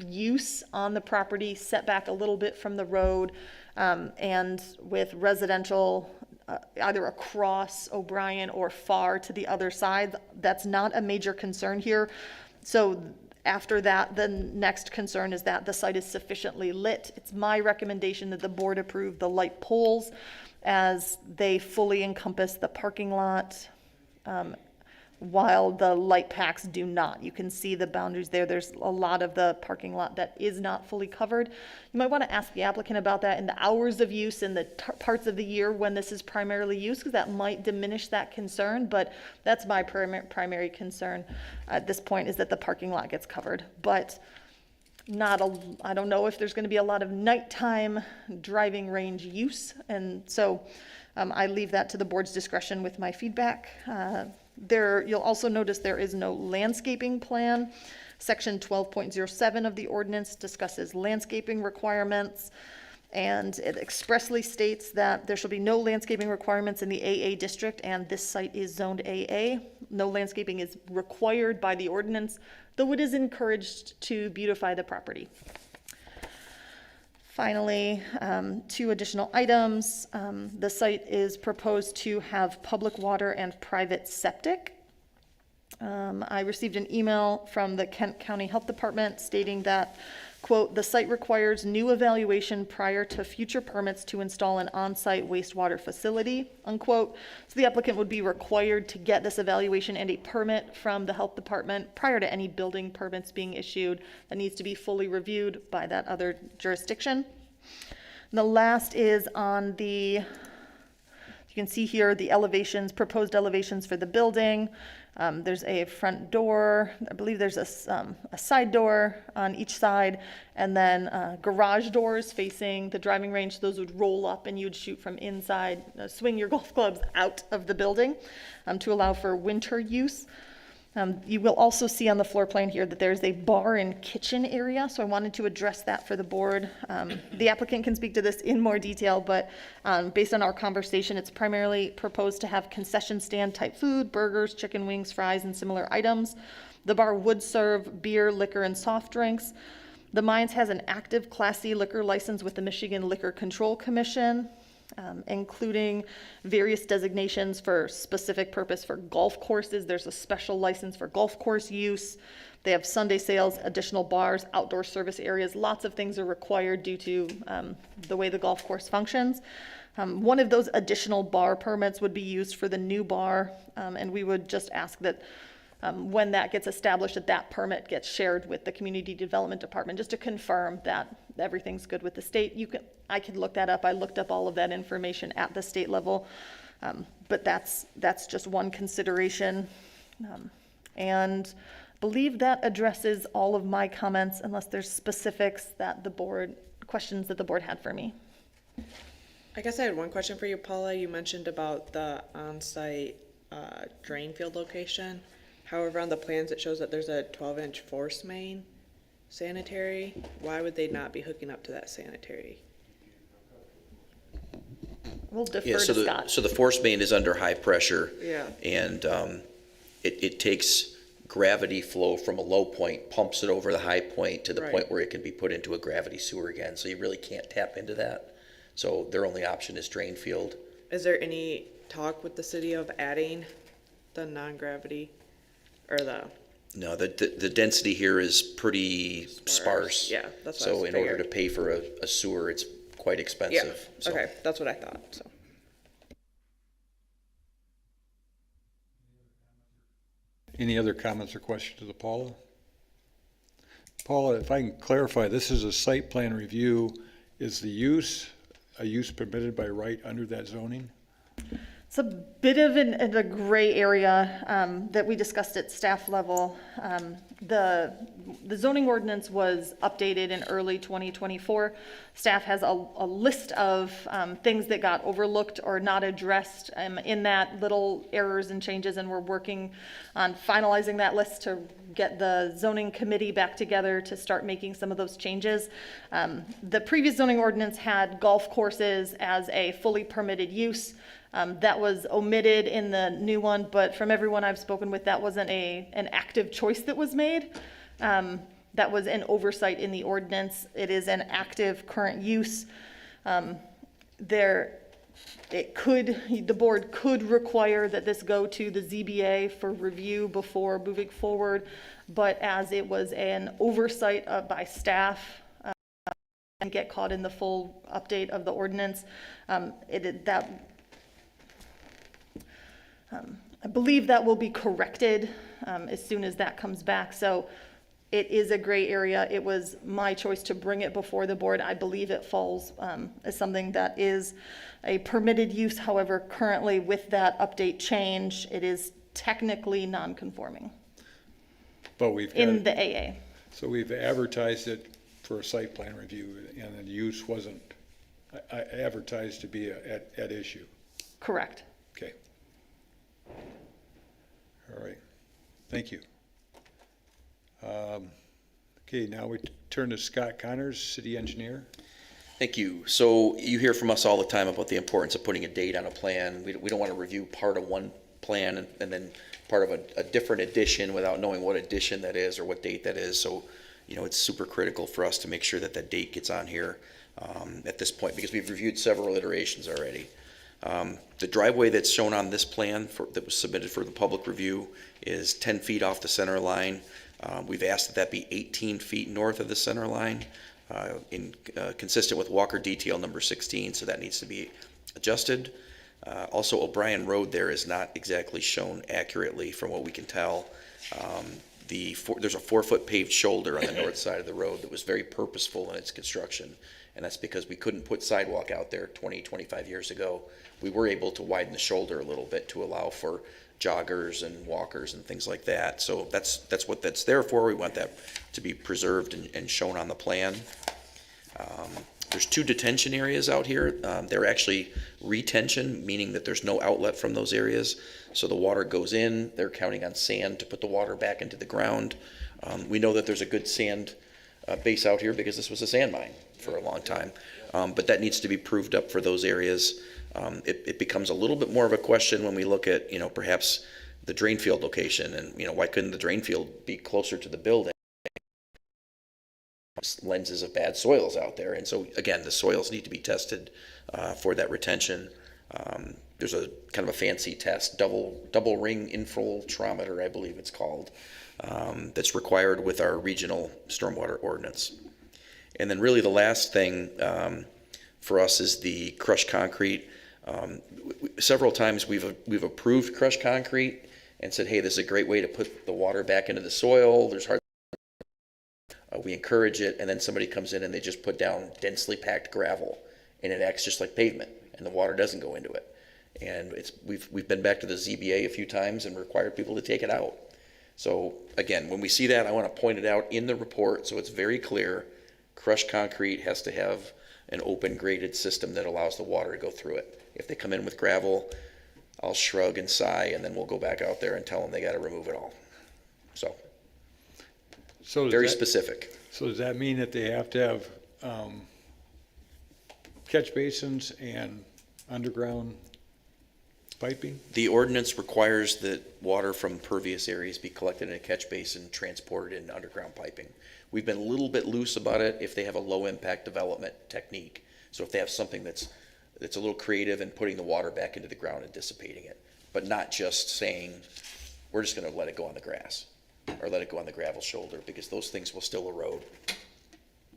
use on the property, set back a little bit from the road, and with residential either across O'Brien or far to the other side, that's not a major concern here. So after that, the next concern is that the site is sufficiently lit. It's my recommendation that the board approve the light poles as they fully encompass the parking lot, while the light packs do not. You can see the boundaries there. There's a lot of the parking lot that is not fully covered. You might want to ask the applicant about that in the hours of use and the parts of the year when this is primarily used, because that might diminish that concern, but that's my primary concern at this point, is that the parking lot gets covered. But I don't know if there's going to be a lot of nighttime driving range use, and so I leave that to the board's discretion with my feedback. You'll also notice there is no landscaping plan. Section 12.07 of the ordinance discusses landscaping requirements, and it expressly states that there shall be no landscaping requirements in the AA district, and this site is zoned AA. No landscaping is required by the ordinance, though it is encouraged to beautify the property. Finally, 2 additional items. The site is proposed to have public water and private septic. I received an email from the Kent County Health Department stating that, quote, "The site requires new evaluation prior to future permits to install an on-site wastewater facility," unquote. So the applicant would be required to get this evaluation and a permit from the health department prior to any building permits being issued. That needs to be fully reviewed by that other jurisdiction. And the last is on you can see here the elevations, proposed elevations for the building. There's a front door, I believe there's a side door on each side, and then garage doors facing the driving range. Those would roll up and you'd shoot from inside, swing your golf clubs out of the building to allow for winter use. You will also see on the floor plan here that there's a bar and kitchen area, so I wanted to address that for the board. The applicant can speak to this in more detail, but based on our conversation, it's primarily proposed to have concession stand type food, burgers, chicken wings, fries, and similar items. The bar would serve beer, liquor, and soft drinks. The Mines has an active Class C liquor license with the Michigan Liquor Control Commission, including various designations for specific purpose for golf courses. There's a special license for golf course use. They have Sunday sales, additional bars, outdoor service areas. Lots of things are required due to the way the golf course functions. One of those additional bar permits would be used for the new bar, and we would just ask that when that gets established, that permit gets shared with the Community Development Department, just to confirm that everything's good with the state. I could look that up. I looked up all of that information at the state level, but that's just one consideration. And I believe that addresses all of my comments, unless there's specifics that questions that the board had for me. I guess I had one question for you, Paula. You mentioned about the on-site drain field location. However, on the plans, it shows that there's a 12-inch force main sanitary. Why would they not be hooking up to that sanitary? We'll defer Yeah, to Scott. so the force main is under high pressure. Yeah. And it takes gravity flow from a low point, pumps it over the high point to the Right. point where it can be put into a gravity sewer again. So you really can't tap into that. So their only option is drain field. Is there any talk with the city of adding the non-gravity or the? No, the density here is pretty sparse. Yeah, that's what I So was in order to figured. pay for a sewer, it's quite Yeah, expensive. So. okay, that's what I thought, so. Any other comments or questions to the Paula? Paula, if I can clarify, this is a site plan review. Is the use a use permitted by right under that zoning? It's a bit of a gray area that we discussed at staff level. The zoning ordinance was updated in early 2024. Staff has a list of things that got overlooked or not addressed in that, little errors and changes, and we're working on finalizing that list to get the zoning committee back together to start making some of those changes. The previous zoning ordinance had golf courses as a fully permitted use. That was omitted in the new one, but from everyone I've spoken with, that wasn't an active choice that was made. That was an oversight in the ordinance. It is an active current use. The board could require that this go to the ZBA for review before moving forward, but as it was an oversight by staff, and get caught in the full update of the ordinance, I believe that will be corrected as soon as that comes back. So it is a gray area. It was my choice to bring it before the board. I believe it falls as something that is a permitted use. However, currently with that update change, it is technically non-conforming But we've in the AA. So we've advertised it for a site plan review, and the use wasn't advertised to be at issue. Correct. Okay. All right. Thank you. Okay, now we turn to Scott Connors, city engineer. Thank you. So you hear from us all the time about the importance of putting a date on a plan. We don't want to review part of one plan and then part of a different edition without knowing what edition that is or what date that is. So, it's super critical for us to make sure that that date gets on here at this point, because we've reviewed several iterations already. The driveway that's shown on this plan that was submitted for the public review is 10 feet off the center line. We've asked that that be 18 feet north of the center line, consistent with Walker detail number 16, so that needs to be adjusted. Also, O'Brien Road there is not exactly shown accurately from what we can tell. There's a 4-foot paved shoulder on the north side of the road that was very purposeful in its construction, and that's because we couldn't put sidewalk out there 25 years ago. We were able to widen the shoulder a little bit to allow for joggers and walkers and things like that. So that's what that's there for. We want that to be preserved and shown on the plan. There's 2 detention areas out here. They're actually retention, meaning that there's no outlet from those areas. So the water goes in. They're counting on sand to put the water back into the ground. We know that there's a good sand base out here because this was a sand mine for a long time. But that needs to be proved up for those areas. It becomes a little bit more of a question when we look at, perhaps the drain field location and, why couldn't the drain field be closer to the building? Lenses of bad soils out there. And so again, the soils need to be tested for that retention. There's a kind of a fancy test, double ring infiltrometer, I believe it's called, that's required with our regional stormwater ordinance. And then really the last thing for us is the crushed concrete. Several times we've approved crushed concrete and said, hey, this is a great way to put the water back into the soil. There's hard. We encourage it, and then somebody comes in and they just put down densely packed gravel, and it acts just like pavement, and the water doesn't go into it. And we've been back to the ZBA a few times and required people to take it out. So again, when we see that, I want to point it out in the report so it's very clear. Crushed concrete has to have an open graded system that allows the water to go through it. If they come in with gravel, I'll shrug and sigh, and then we'll go back out there and tell them they gotta remove it all. So, So does very that- specific. So does that mean that they have to have catch basins and underground piping? The ordinance requires that water from pervious areas be collected in a catch basin, transported in underground piping. We've been a little bit loose about it if they have a low impact development technique. So if they have something that's a little creative in putting the water back into the ground and dissipating it, but not just saying, we're just gonna let it go on the grass or let it go on the gravel shoulder, because those things will still erode.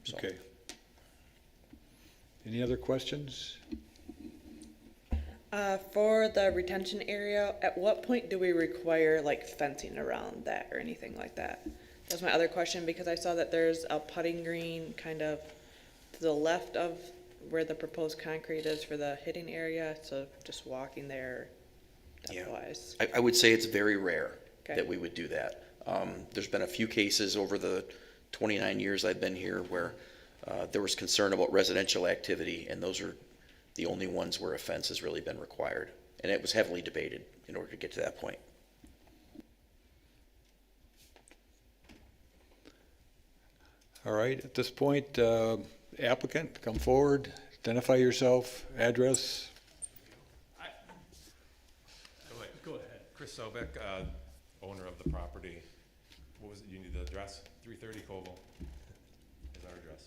So. Okay. Any other questions? For the retention area, at what point do we require like fencing around that or anything like that? That's my other question, because I saw that there's a putting green kind of to the left of where the proposed concrete is for the hitting area, so just walking there, depth-wise. I would say it's very rare Okay. that we would do that. There's been a few cases over the 29 years I've been here where there was concern about residential activity, and those are the only ones where a fence has really been required. And it was heavily debated in order to get to that point. All right, at this point, applicant, come forward, identify yourself, address. Go ahead. Chris Sobek, owner of the property. What was it, you need the address? 330 Koval is our address.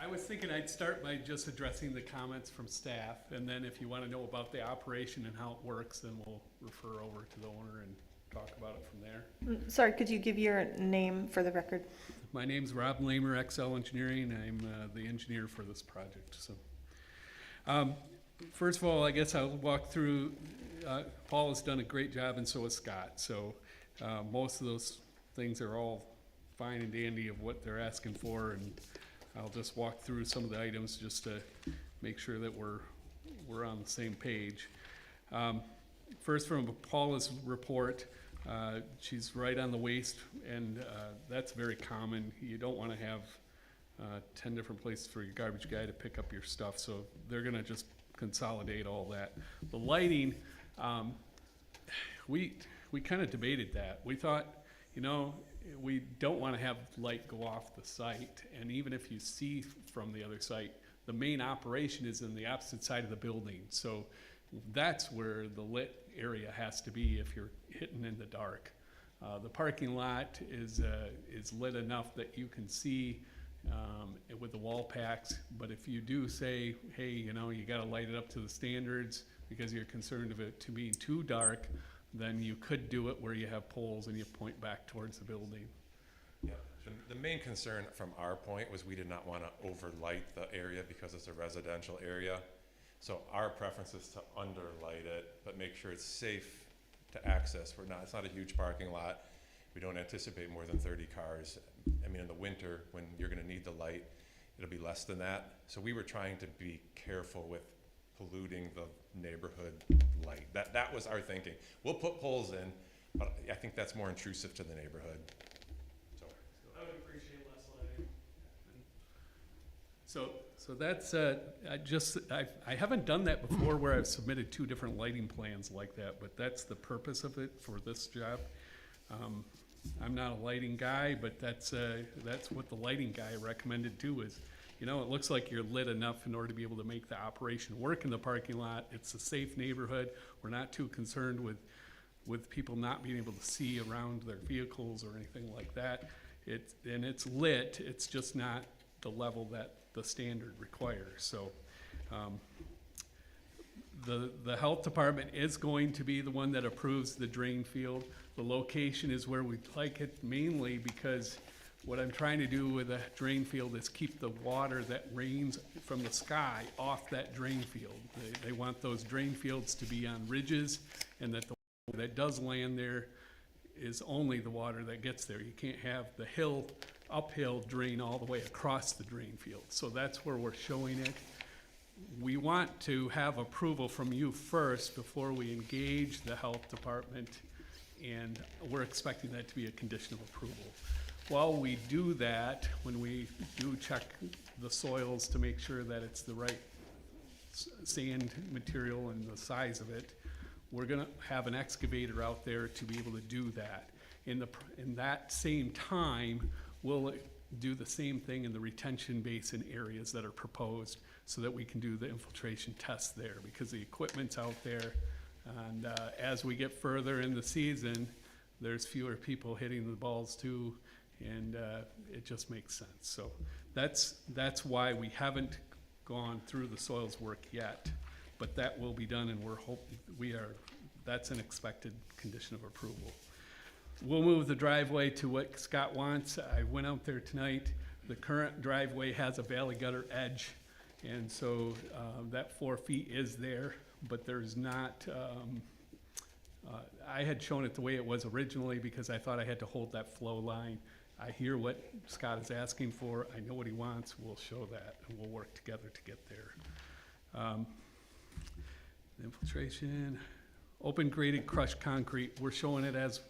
I was thinking I'd start by just addressing the comments from staff, and then if you want to know about the operation and how it works, then we'll refer over to the owner and talk about it from there. Sorry, could you give your name for the record? My name's Rob Lamer, XL Engineering. I'm the engineer for this project. So, first of all, I guess I'll walk through. Paul has done a great job, and so has Scott. So, most of those things are all fine and dandy of what they're asking for, and I'll just walk through some of the items just to make sure that we're on the same page. First, from Paula's report, she's right on the waste, and that's very common. You don't want to have 10 different places for your garbage guy to pick up your stuff, so they're going to just consolidate all that. The lighting, we kind of debated that. We thought, you know, we don't want to have light go off the site, and even if you see from the other site, the main operation is in the opposite side of the building, so that's where the lit area has to be if you're hitting in the dark. The parking lot is lit enough that you can see with the wall packs, but if you do say, hey, you know, you got to light it up to the standards because you're concerned of it to being too dark, then you could do it where you have poles and you point back towards the building. Yeah, the main concern from our point was we did not want to overlight the area because it's a residential area. So our preference is to underlight it, but make sure it's safe to access. It's not a huge parking lot. We don't anticipate more than 30 cars. I mean, in the winter, when you're gonna need the light, it'll be less than that. So we were trying to be careful with polluting the neighborhood light. That was our thinking. We'll put poles in, but I think that's more intrusive to the neighborhood. So I would appreciate less lighting. So that's, I haven't done that before where I've submitted 2 different lighting plans like that, but that's the purpose of it for this job. I'm not a lighting guy, but that's what the lighting guy recommended too, is, you know, it looks like you're lit enough in order to be able to make the operation work in the parking lot. It's a safe neighborhood. We're not too concerned with people not being able to see around their vehicles or anything like that. And it's lit, it's just not the level that the standard requires. So the health department is going to be the one that approves the drain field. The location is where we'd like it, mainly because what I'm trying to do with a drain field is keep the water that rains from the sky off that drain field. They want those drain fields to be on ridges, and that the water that does land there is only the water that gets there. You can't have the uphill drain all the way across the drain field. So that's where we're showing it. We want to have approval from you first before we engage the health department, and we're expecting that to be a condition of approval. while we do that, when we do check the soils to make sure that it's the right sand material and the size of it, we're gonna have an excavator out there to be able to do that. In that same time, we'll do the same thing in the retention basin areas that are proposed so that we can do the infiltration tests there, because the equipment's out there. And as we get further in the season, there's fewer people hitting the balls too, and it just makes sense. So that's why we haven't gone through the soils work yet, but that will be done, and that's an expected condition of approval. We'll move the driveway to what Scott wants. I went out there tonight. The current driveway has a valley gutter edge, and so that 4 feet is there, but there's not, I had shown it the way it was originally because I thought I had to hold that flow line. I hear what Scott is asking for. I know what he wants. We'll show that, and we'll work together to get there. Infiltration, open graded crushed concrete. We're showing it as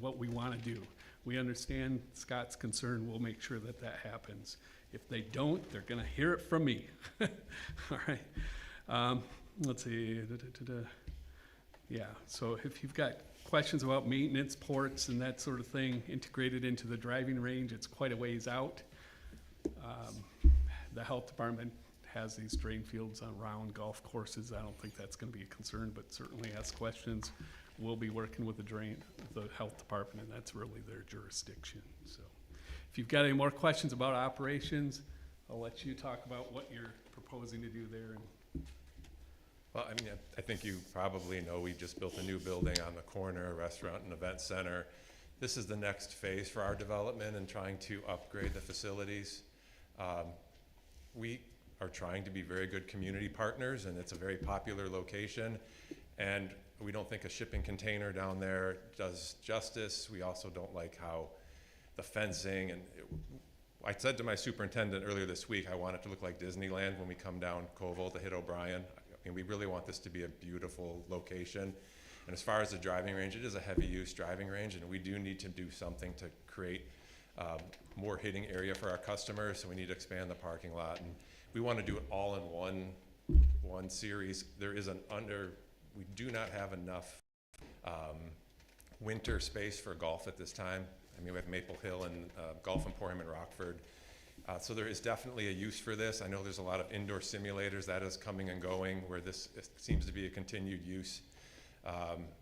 what we want to do. We understand Scott's concern. We'll make sure that that happens. If they don't, they're going to hear it from me. All right. Let's see. Yeah, so if you've got questions about maintenance, ports, and that sort of thing integrated into the driving range, it's quite a ways out. The health department has these drain fields on round golf courses. I don't think that's going to be a concern, but certainly ask questions. We'll be working with the health department, and that's really their jurisdiction. So if you've got any more questions about operations, I'll let you talk about what you're proposing to do there. Well, I mean, I think you probably know we just built a new building on the corner, a restaurant and event center. This is the next phase for our development and trying to upgrade the facilities. We are trying to be very good community partners, and it's a very popular location. And we don't think a shipping container down there does justice. We also don't like how the fencing, and I said to my superintendent earlier this week, I want it to look like Disneyland when we come down Koval to hit O'Brien. I mean, we really want this to be a beautiful location. And as far as the driving range, it is a heavy use driving range, and we do need to do something to create more hitting area for our customers. So we need to expand the parking lot, and we want to do it all in one series. There is we do not have enough winter space for golf at this time. I mean, we have Maple Hill and Golf Emporium in Rockford. So there is definitely a use for this. I know there's a lot of indoor simulators that is coming and going where this seems to be a continued use.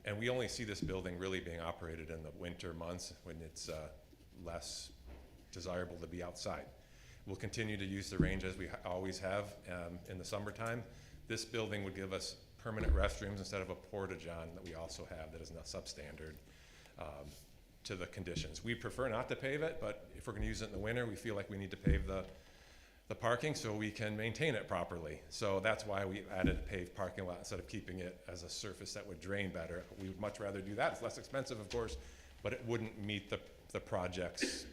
And we only see this building really being operated in the winter months when it's less desirable to be outside. We'll continue to use the range as we always have in the summertime. This building would give us permanent restrooms instead of a porta-john that we also have that is not substandard to the conditions. We prefer not to pave it, but if we're going to use it in the winter, we feel like we need to pave the parking so we can maintain it properly. So that's why we added a paved parking lot instead of keeping it as a surface that would drain better. We would much rather do that. It's less expensive, of course, but it wouldn't meet the project's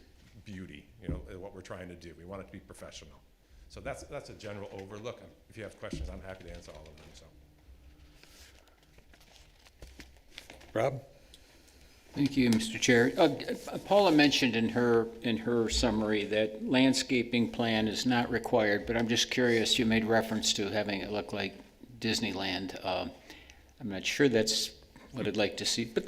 beauty, you know, what we're trying to do. We want it to be professional. So that's a general overlook. If you have questions, I'm happy to answer all of them. So. Rob? Thank you, Mr. Chair. Paula mentioned in her summary that landscaping plan is not required, but I'm just curious, you made reference to having it look like Disneyland. I'm not sure that's what I'd like to see, but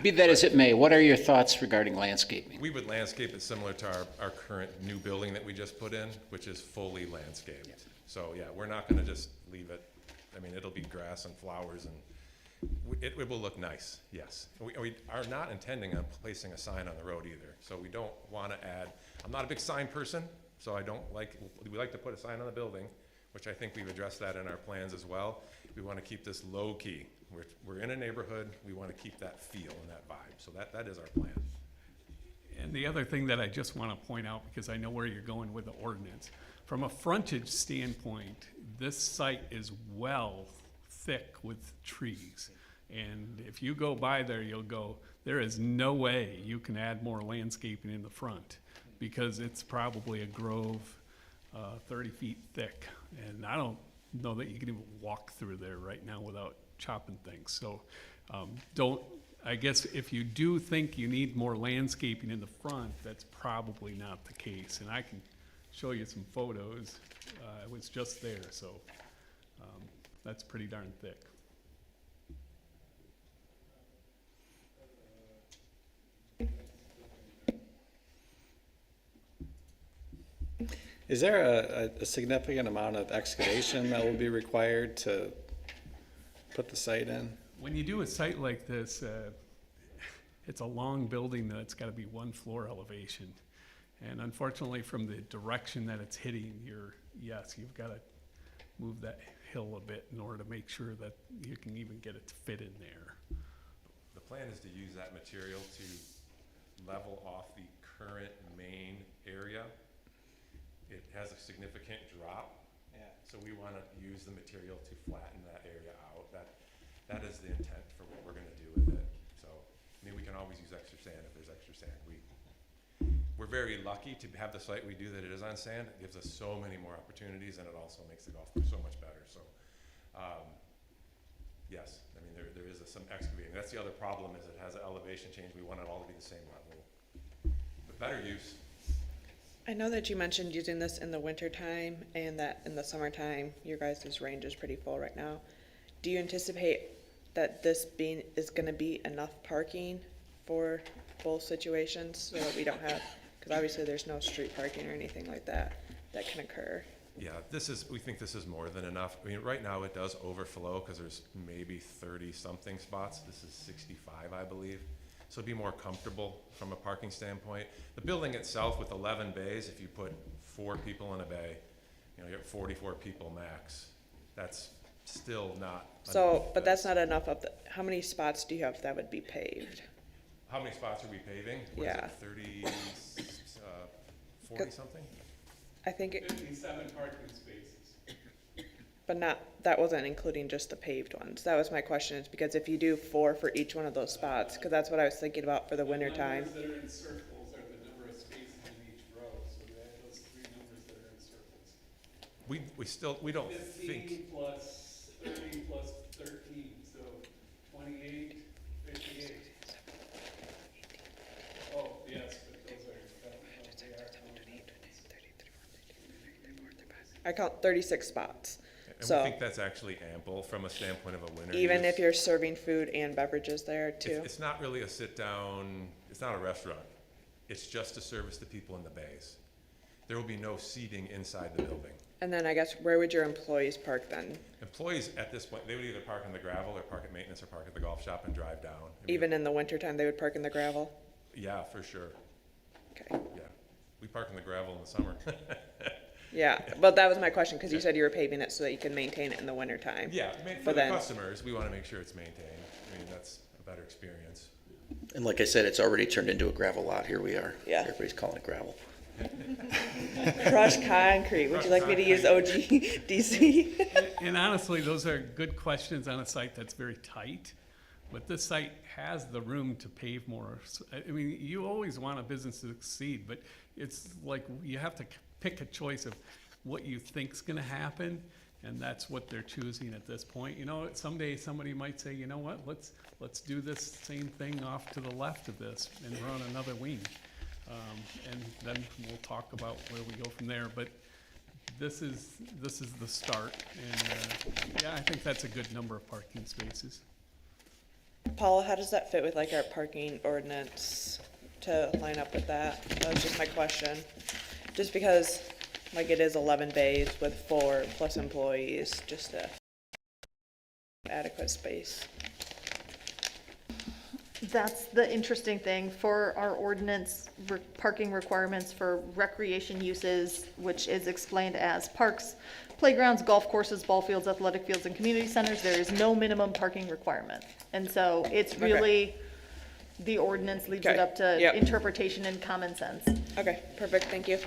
be that as it may, what are your thoughts regarding landscaping? We would landscape it similar to our current new building that we just put in, which is fully landscaped. Yeah. So yeah, we're not going to just leave it. I mean, it'll be grass and flowers, and it will look nice, yes. We are not intending on placing a sign on the road either, so we don't want to add, I'm not a big sign person, so we like to put a sign on the building, which I think we've addressed that in our plans as well. We want to keep this low key. We're in a neighborhood, we want to keep that feel and that vibe, so that is our plan. And the other thing that I just want to point out, because I know where you're going with the ordinance, from a frontage standpoint, this site is well thick with trees. And if you go by there, you'll go, there is no way you can add more landscaping in the front because it's probably a grove 30 feet thick. And I don't know that you can even walk through there right now without chopping things. So I guess if you do think you need more landscaping in the front, that's probably not the case. And I can show you some photos. I was just there, so that's pretty darn thick. Is there a significant amount of excavation that will be required to put the site in? When you do a site like this, it's a long building that's got to be one floor elevation. And unfortunately, from the direction that it's hitting, you've got to move that hill a bit in order to make sure that you can even get it to fit in there. The plan is to use that material to level off the current main area. It has a significant drop, so we want to use the material to flatten that area out. That is the intent for what we're going to do with it. So, I mean, we can always use extra sand if there's extra sand. We're very lucky to have the site we do that it is on sand. It gives us so many more opportunities, and it also makes the golf course so much better. So, yes, I mean, there is some excavating. That's the other problem, is it has an elevation change. We want it all to be the same level. But better use. I know that you mentioned using this in the winter time and that in the summertime, your guys' range is pretty full right now. Do you anticipate that this is gonna be enough parking for both situations so that we don't have, because obviously there's no street parking or anything like that can occur? Yeah, we think this is more than enough. I mean, right now it does overflow because there's maybe 30-something spots. This is 65, I believe. So it'd be more comfortable from a parking standpoint. The building itself with 11 bays, if you put 4 people in a bay, you're at 44 people max. That's still not enough. But that's not enough how many spots do you have that would be paved? How many spots are we paving? What is it, 30, 40 something? I think 57 parking spaces. but that wasn't including just the paved ones. That was my question, is because if you do 4 for each one of those spots, because that's what I was thinking about for the winter time. The numbers that are in circles are the number of spaces in each row, so we have those 3 numbers that are in circles. We don't 15 think. plus 30 plus 13, so 28, 58. Oh, yes, but those are, I count 36 spots. And So we think that's actually ample from a standpoint of a winter even use. if you're serving food and beverages there too? It's not really a sit-down, it's not a restaurant. It's just to service the people in the bays. There will be no seating inside the building. And then I guess where would your employees park then? Employees at this point, they would either park in the gravel or park at maintenance or park at the golf shop and drive down. I mean, Even in the wintertime, they would park in the gravel? yeah, for sure. Okay. Yeah. We park in the gravel in the summer. Yeah, but that was my question, because you said you were paving it so that you can maintain it in the wintertime. Yeah, for the customers, we want to make sure it's maintained. I mean, that's a better experience. And like I said, it's already turned into a gravel lot. Here we are. Yeah. Everybody's calling it gravel. Crushed concrete. Would you like me to use OGDC? And honestly, those are good questions on a site that's very tight. But this site has the room to pave more. I mean, you always want a business to succeed, but it's like you have to pick a choice of what you think's going to happen, and that's what they're choosing at this point. You know, someday somebody might say, you know what, let's do this same thing off to the left of this and run another wing, and then we'll talk about where we go from there. But this is the start, and yeah, I think that's a good number of parking spaces. Paula, how does that fit with like our parking ordinance to line up with that? That was just my question. Just because like it is 11 bays with 4 plus employees, just to adequate space. That's the interesting thing for our ordinance, parking requirements for recreation uses, which is explained as parks, playgrounds, golf courses, ball fields, athletic fields, and community centers. There is no minimum parking requirement. And so it's really, the ordinance leaves it up to interpretation and common sense. Okay, perfect, thank you.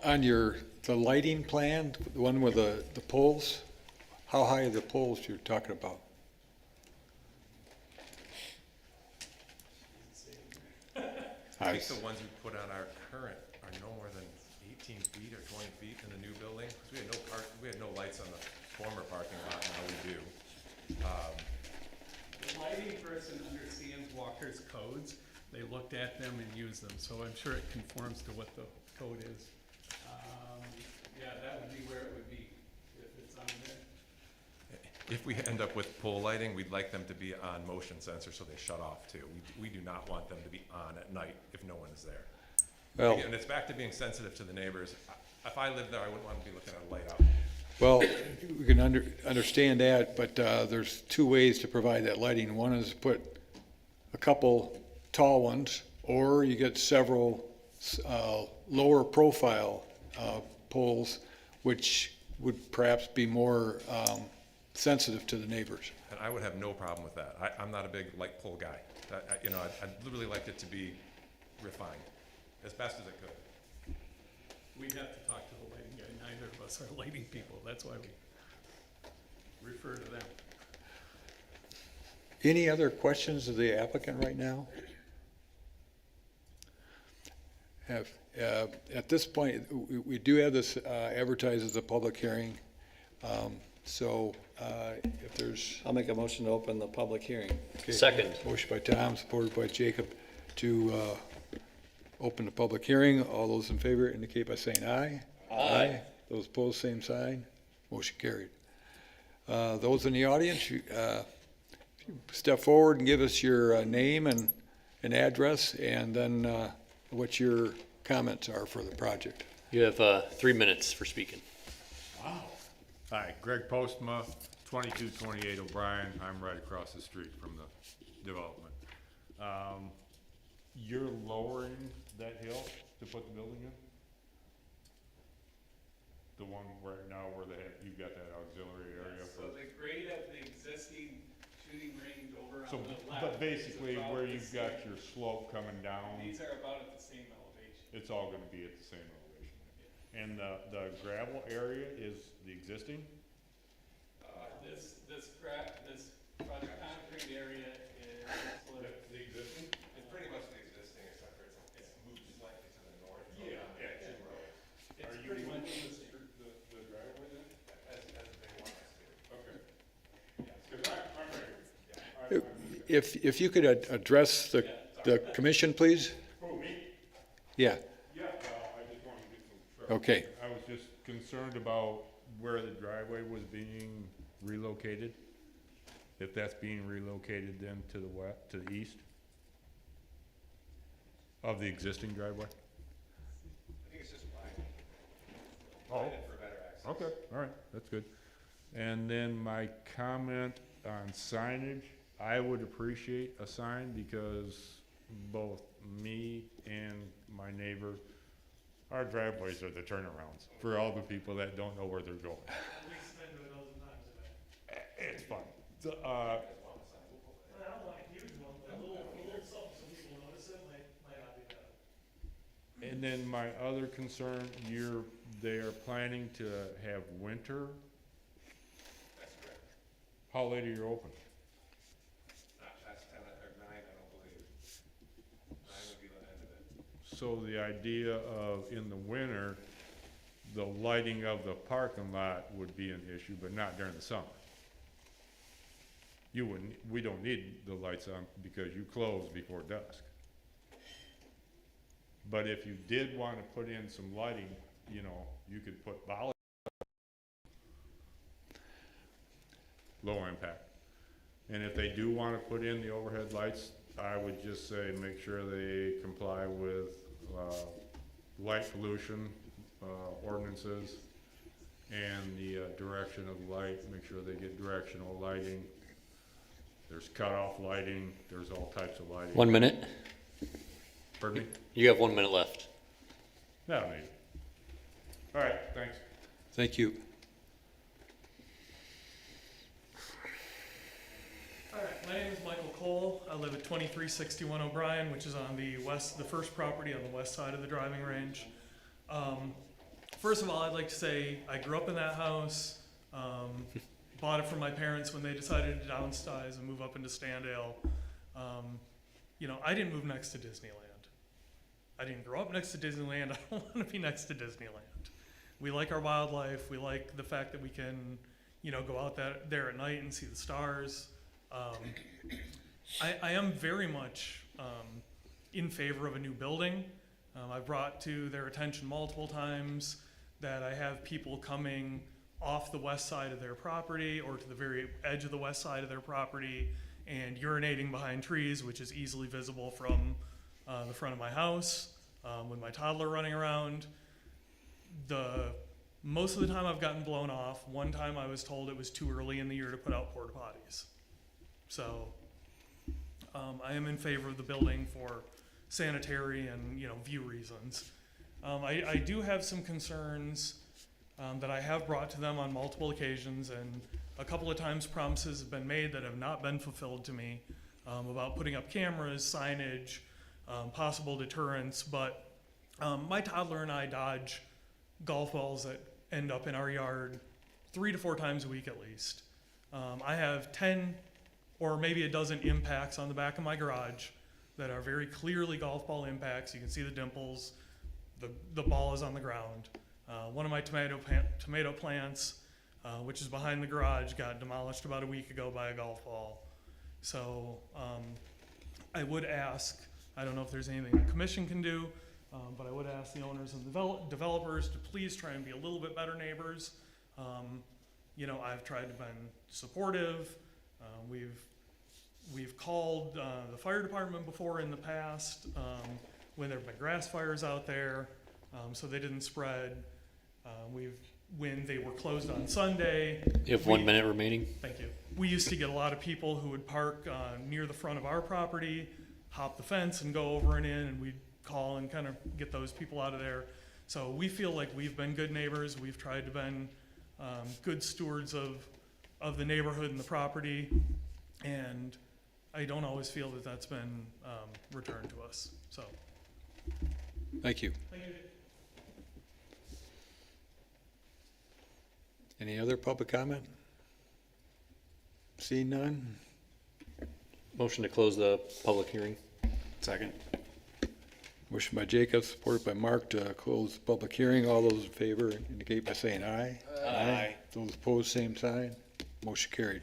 On the lighting plan, the one with the poles, how high are the poles you're talking about? I think the ones we put on our current are no more than 18 feet or 20 feet in the new building. 'Cause we had no lights on the former parking lot, now we do. The lighting person understands Walker's codes. They looked at them and used them, so I'm sure it conforms to what the code is. Yeah, that would be where it would be if it's on there. If we end up with pole lighting, we'd like them to be on motion sensors so they shut off too. We do not want them to be on at night if no one is there. Well, And it's back to being sensitive to the neighbors. If I lived there, I wouldn't want to be looking at a light out. well, we can understand that, but there's two ways to provide that lighting. One is put a couple tall ones, or you get several lower profile poles, which would perhaps be more sensitive to the neighbors. And I would have no problem with that. I'm not a big light pole guy. I'd really like it to be refined as best as it could. We'd have to talk to the lighting guy. Neither of us are lighting people. That's why we refer to them. Any other questions of the applicant right now? At this point, we do have this advertised as a public hearing. So if there's. I'll make a motion to open the public hearing. Okay, Second. motion by Tom, supported by Jacob to open the public hearing. All those in favor indicate by saying aye. Aye. Those opposed, same sign. Motion carried. Those in the audience, you step forward and give us your name and address, and then what your comments are for the project. You have 3 minutes for speaking. Wow. Hi, Greg Postma, 2228 O'Brien. I'm right across the street from the development. You're lowering that hill to put the building in? The one right now where you've got that auxiliary area? So the grade of the existing shooting range over So, on the left. but basically is about where the you've got same. your slope coming down, These are about at the same elevation. it's all gonna be at the same elevation. And the gravel area is the existing? This concrete area is The existing? It's pretty much the existing, except for it's moved slightly to the north. Yeah. It's pretty much the driveway then? As they want us to. Okay. Cause I'm ready. If you could address the commission, please? Who, me? Yeah, Yeah, well, I just wanted to get some. okay. I was just concerned about where the driveway was being relocated. If that's being relocated then to the west, to the east of the existing driveway? I think it's just wide. Oh, Widen for better access. okay, all right, that's good. And then my comment on signage, I would appreciate a sign because both me and my neighbor, our driveways are the turnarounds for all the people that don't know where they're going. We've been to a dozen times today. It's fun. I don't want a huge one, but a little something so people notice it might not be bad. And then my other concern, they are planning to have winter. That's correct. How late are you open? Not past 10 or 9, I don't believe. 9 would be the end of it. So the idea of, in the winter, the lighting of the parking lot would be an issue, but not during the summer. We don't need the lights on because you close before dusk. But if you did want to put in some lighting, you could put bollards. Low impact. And if they do want to put in the overhead lights, I would just say make sure they comply with light pollution ordinances and the direction of light, make sure they get directional lighting. There's cutoff lighting, there's all types of lighting. 1 minute. Pardon me? You have 1 minute left. No, maybe. All right, thanks. Thank you. All right, my name is Michael Cole. I live at 2361 O'Brien, which is on the first property on the west side of the driving range. First of all, I'd like to say I grew up in that house. Bought it from my parents when they decided to downsize and move up into Standale. I didn't move next to Disneyland. I didn't grow up next to Disneyland. I don't want to be next to Disneyland. We like our wildlife. We like the fact that we can, go out there at night and see the stars. I am very much in favor of a new building. I've brought to their attention multiple times that I have people coming off the west side of their property or to the very edge of the west side of their property and urinating behind trees, which is easily visible from the front of my house with my toddler running around. Most of the time I've gotten blown off. One time I was told it was too early in the year to put out porta potties. So I am in favor of the building for sanitary and view reasons. I do have some concerns that I have brought to them on multiple occasions, and a couple of times promises have been made that have not been fulfilled to me about putting up cameras, signage, possible deterrence. But my toddler and I dodge golf balls that end up in our yard 3 to 4 times a week at least. I have 10 or maybe a dozen impacts on the back of my garage that are very clearly golf ball impacts. You can see the dimples. The ball is on the ground. One of my tomato plants, which is behind the garage, got demolished about a week ago by a golf ball. So I would ask, I don't know if there's anything the commission can do, but I would ask the owners and developers to please try and be a little bit better neighbors. I've tried to be supportive. We've called the fire department before in the past when there have been grass fires out there, so they didn't spread. When they were closed on Sunday. You have 1 minute remaining. Thank you. We used to get a lot of people who would park near the front of our property, hop the fence and go over and in, and we'd call and kind of get those people out of there. So we feel like we've been good neighbors. We've tried to be good stewards of the neighborhood and the property, and I don't always feel that that's been returned to us. So. Thank you. Thank you. Any other public comment? Seeing none? Motion to close the public hearing. Second. Motion by Jacob, supported by Mark to close the public hearing. All those in favor indicate by saying aye. Aye. Those opposed, same sign. Motion carried.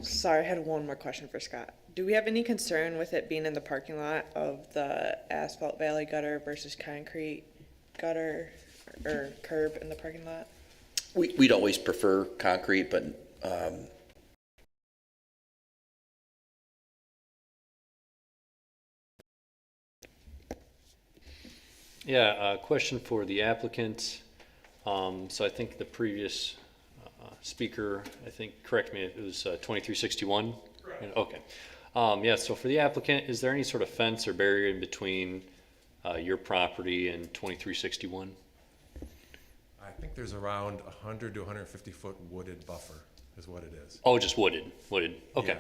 Sorry, I had one more question for Scott. Do we have any concern with it being in the parking lot of the asphalt valley gutter versus concrete gutter or curb in the parking lot? We'd always prefer concrete, but Yeah, question for the applicant. So I think the previous speaker, correct me, it was 2361? Correct. Okay. Yeah, so for the applicant, is there any sort of fence or barrier in between your property and 2361? I think there's around 100 to 150 foot wooded buffer is what it is. Oh, just wooded, okay.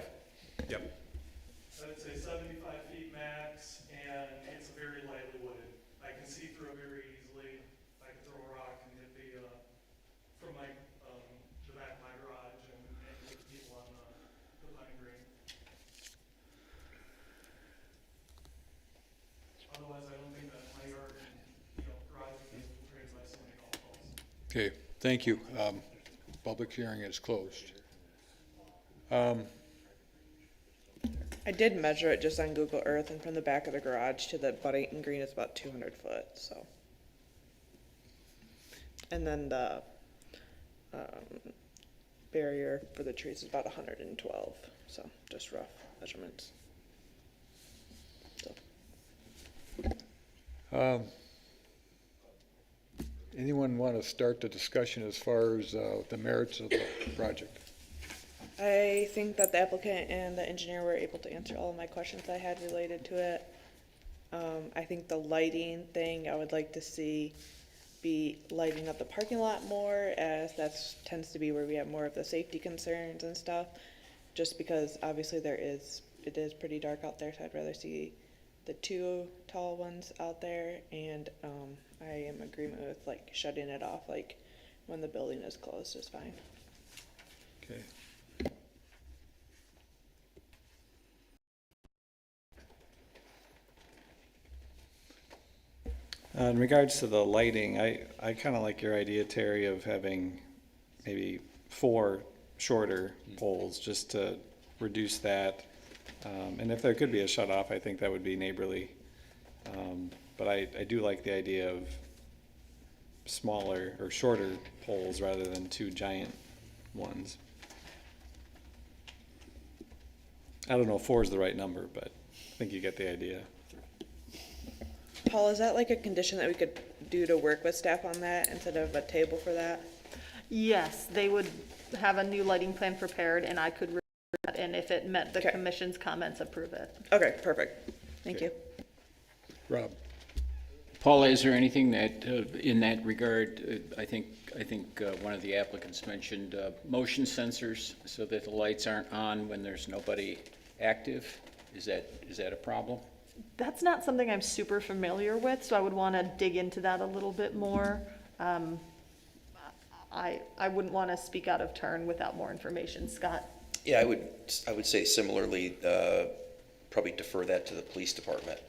Yeah. Yep. I'd say 75 feet max, and it's very lightly wooded. I can see through it very easily. I can throw a rock and hit from the back of my garage and hit the people on the pine green. Otherwise, I don't think that my yard and, garage would be infiltrated by so many golf balls. Okay, thank you. Public hearing is closed. I did measure it just on Google Earth, and from the back of the garage to the budding green is about 200 foot, so. And then the barrier for the trees is about 112, so just rough measurements. So. Anyone want to start the discussion as far as the merits of the project? I think that the applicant and the engineer were able to answer all of my questions I had related to it. I think the lighting thing, I would like to see be lighting up the parking lot more, as that tends to be where we have more of the safety concerns and stuff. Just because obviously it is pretty dark out there, so I'd rather see the 2 tall ones out there, and I am in agreement with like shutting it off like when the building is closed is fine. Okay. In regards to the lighting, I kind of like your idea, Terry, of having maybe 4 shorter poles just to reduce that. And if there could be a shut off, I think that would be neighborly. But I do like the idea of smaller or shorter poles rather than 2 giant ones. I don't know if 4 is the right number, but I think you get the idea. Paul, is that like a condition that we could do to work with staff on that instead of a table for that? Yes, they would have a new lighting plan prepared, and I could review that, and if it met the commission's comments, approve it. Okay, perfect. Thank you. Rob? Paula, is there anything that, in that regard, I think one of the applicants mentioned motion sensors so that the lights aren't on when there's nobody active? Is that a problem? That's not something I'm super familiar with, so I would want to dig into that a little bit more. I wouldn't want to speak out of turn without more information. Scott? Yeah, I would say similarly, probably defer that to the police department.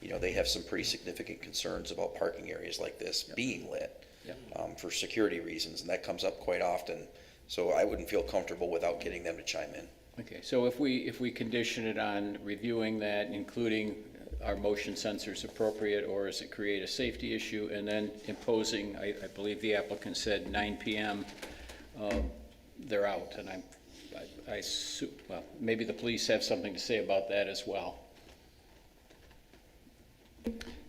You know, they have some pretty significant concerns about parking areas like this being lit for security reasons, and that comes up quite often. So I wouldn't feel comfortable without getting them to chime in. Okay, so if we condition it on reviewing that, including are motion sensors appropriate, or does it create a safety issue, and then imposing, I believe the applicant said 9 p.m., they're out, and well, maybe the police have something to say about that as well.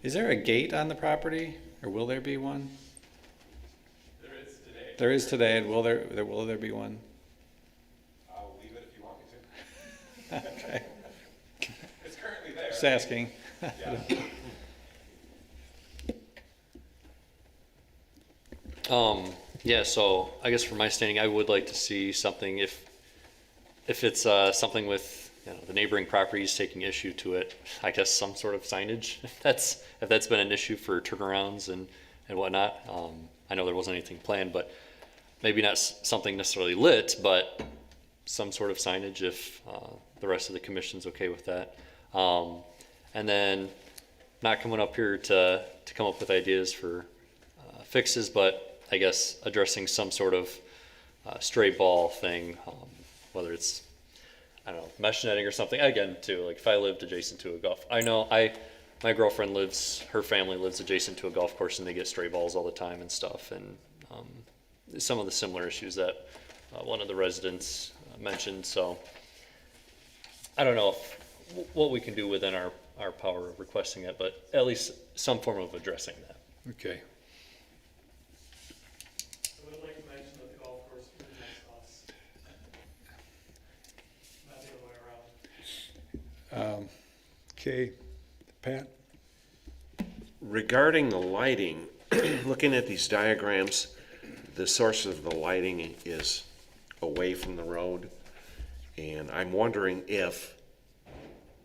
Is there a gate on the property, or will there be one? There is today. There is today, and will there be one? I'll leave it if you want me to. Okay. It's currently there. Just asking. Yeah, so I guess from my standing, I would like to see something if it's something with, you know, the neighboring properties taking issue to it, I guess some sort of signage, if that's been an issue for turnarounds and whatnot. I know there wasn't anything planned, but maybe not something necessarily lit, but some sort of signage if the rest of the commission's okay with that. And then not coming up here to come up with ideas for fixes, but I guess addressing some sort of stray ball thing, whether it's, I don't know, mesh netting or something. Again, too, like if I lived adjacent to a golf, I know my girlfriend her family lives adjacent to a golf course, and they get stray balls all the time and stuff. And some of the similar issues that one of the residents mentioned. So I don't know what we can do within our power of requesting it, but at least some form of addressing that. Okay. I would like to mention that the golf course is next to us. Not the other way around. Okay, Pat? Regarding the lighting, looking at these diagrams, the source of the lighting is away from the road. And I'm wondering if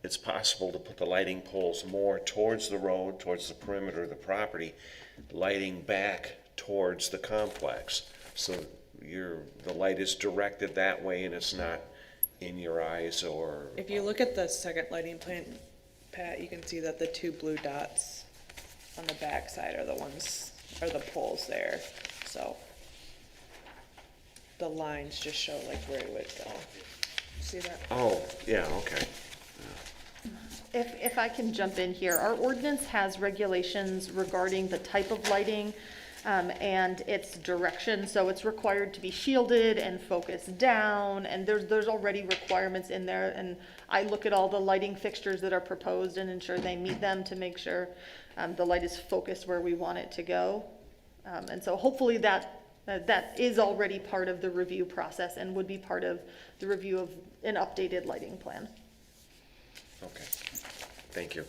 it's possible to put the lighting poles more towards the road, towards the perimeter of the property, lighting back towards the complex. So the light is directed that way and it's not in your eyes or... If you look at the second lighting plan, Pat, you can see that the 2 blue dots on the back side are the poles there. So the lines just show like where it would go. See that? Oh, yeah, okay. If I can jump in here, our ordinance has regulations regarding the type of lighting and its direction. So it's required to be shielded and focused down, and there's already requirements in there. And I look at all the lighting fixtures that are proposed and ensure they meet them to make sure the light is focused where we want it to go. And so hopefully that is already part of the review process and would be part of the review of an updated lighting plan. Okay, thank you.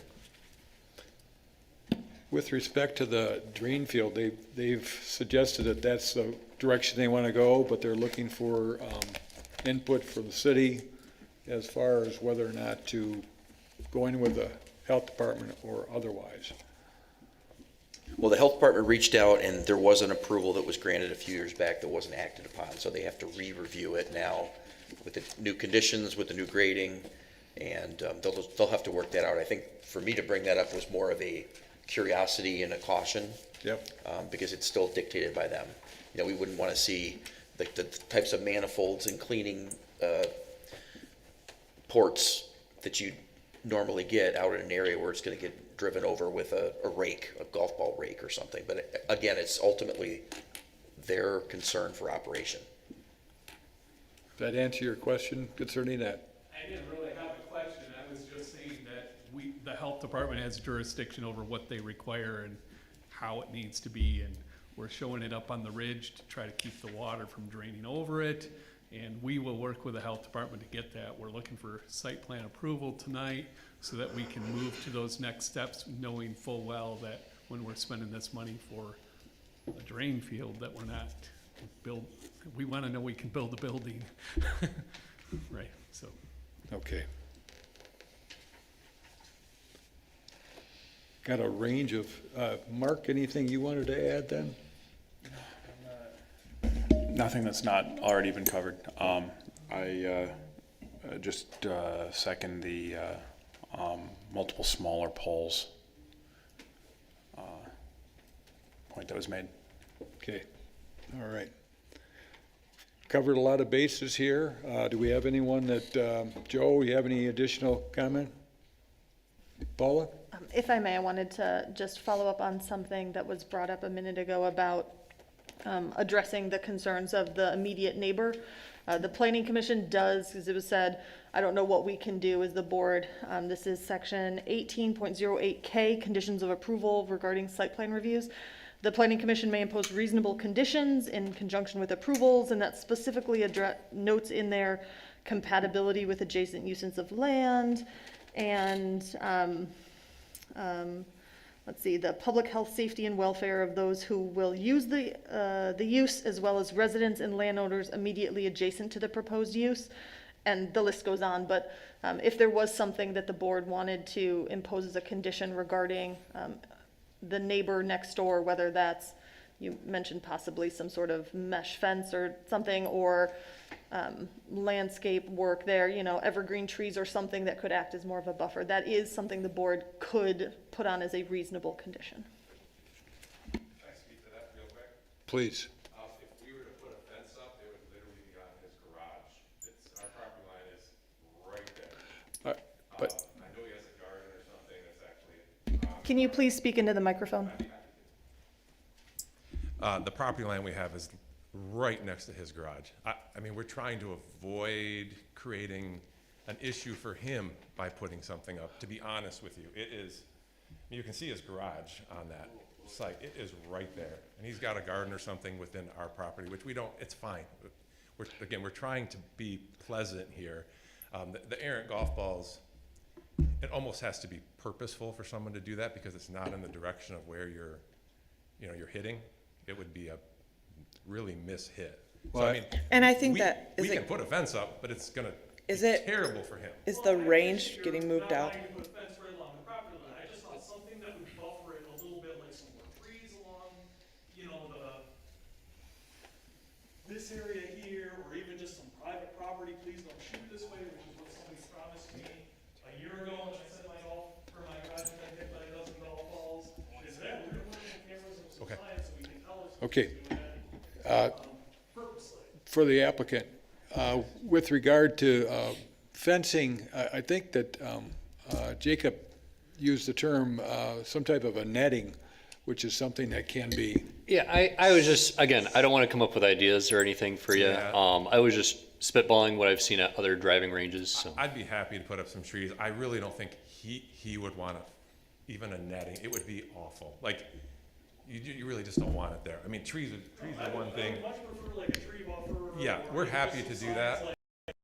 With respect to the drain field, they've suggested that that's the direction they want to go, but they're looking for input from the city as far as whether or not to go in with the health department or otherwise. Well, the health department reached out, and there was an approval that was granted a few years back that wasn't acted upon, so they have to re-review it now with the new conditions, with the new grading, and they'll have to work that out. I think for me to bring that up was more of a curiosity and a caution. Yep. Because it's still dictated by them. You know, we wouldn't want to see like the types of manifolds and cleaning ports that you normally get out in an area where it's going to get driven over with a rake, a golf ball rake or something. But again, it's ultimately their concern for operation. Does that answer your question concerning that? I didn't really have a question. I was just saying that the health department has jurisdiction over what they require and how it needs to be, and we're showing it up on the ridge to try to keep the water from draining over it, and we will work with the health department to get that. We're looking for site plan approval tonight so that we can move to those next steps, knowing full well that when we're spending this money for a drain field, that we're not we want to know we can build a building. Right, so. Okay. Got a range of, Mark, anything you wanted to add then? Nothing that's not already been covered. I just second the multiple smaller poles point that was made. Okay, all right. Covered a lot of bases here. Do we have anyone that, Joe, you have any additional comment? Paula? If I may, I wanted to just follow up on something that was brought up a minute ago about addressing the concerns of the immediate neighbor. The Planning Commission does, as it was said, I don't know what we can do as the board. This is section 18.08K, conditions of approval regarding site plan reviews. The Planning Commission may impose reasonable conditions in conjunction with approvals, and that specifically notes in there compatibility with adjacent uses of land, and let's see, the public health, safety, and welfare of those who will use the use, as well as residents and landowners immediately adjacent to the proposed use. And the list goes on, but if there was something that the board wanted to impose as a condition regarding the neighbor next door, whether that's, you mentioned possibly some sort of mesh fence or something, or landscape work there, you know, evergreen trees or something that could act as more of a buffer. That is something the board could put on as a reasonable condition. Can I speak to that real quick? Please. If we were to put a fence up, it would literally be on his garage. Our property line is right there. But I know he has a garden or something that's actually. Can you please speak into the microphone? The property line we have is right next to his garage. I mean, we're trying to avoid creating an issue for him by putting something up, to be honest with you. It is, you can see his garage on that site. It is right there. And he's got a garden or something within our property, which we don't, it's fine. We're trying to be pleasant here. The errant golf balls, it almost has to be purposeful for someone to do that because it's not in the direction of where you're hitting. It would be a really mishit. So, I mean, and I think we can put a fence up, but it's gonna be terrible for him. Is the range getting moved out? I just thought something that would buffer it a little bit, like some more trees along, you know, this area here, or even just some private property. Please don't shoot this way, which is what somebody promised me a year ago when I set my golf for my garage and I hit by a dozen golf balls. Is that we're putting cameras of some science so we can tell us. okay. For the applicant, with regard to fencing, I think that Jacob used the term some type of a netting, which is something that can be. Yeah, I was just, again, I don't want to come up with ideas or anything for you. Yeah. I was just spitballing what I've seen at other driving ranges, so. I'd be happy to put up some trees. I really don't think he would want even a netting. It would be awful. Like, you really just don't want it there. I mean, trees are one thing. I would much prefer like a tree buffer. Yeah, we're happy to do that. Like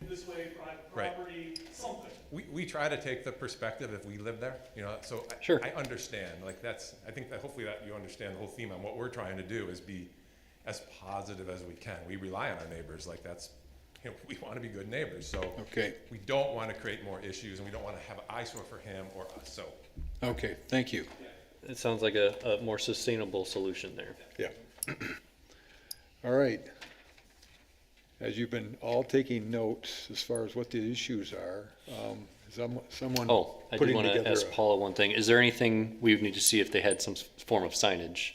this way, private Right. property, something. We try to take the perspective if we live there, you know, so Sure. I understand, like I think that hopefully that you understand the whole theme on what we're trying to do is be as positive as we can. We rely on our neighbors, like that's, you know, we want to be good neighbors, so. Okay. We don't want to create more issues and we don't want to have an eyesore for him or us, so. Okay, thank you. It sounds like a more sustainable solution there. Yeah. All right. As you've been all taking notes as far as what the issues are, Someone Oh, I did putting want to together ask Paula one thing. Is there anything we would need to see if they had some form of signage,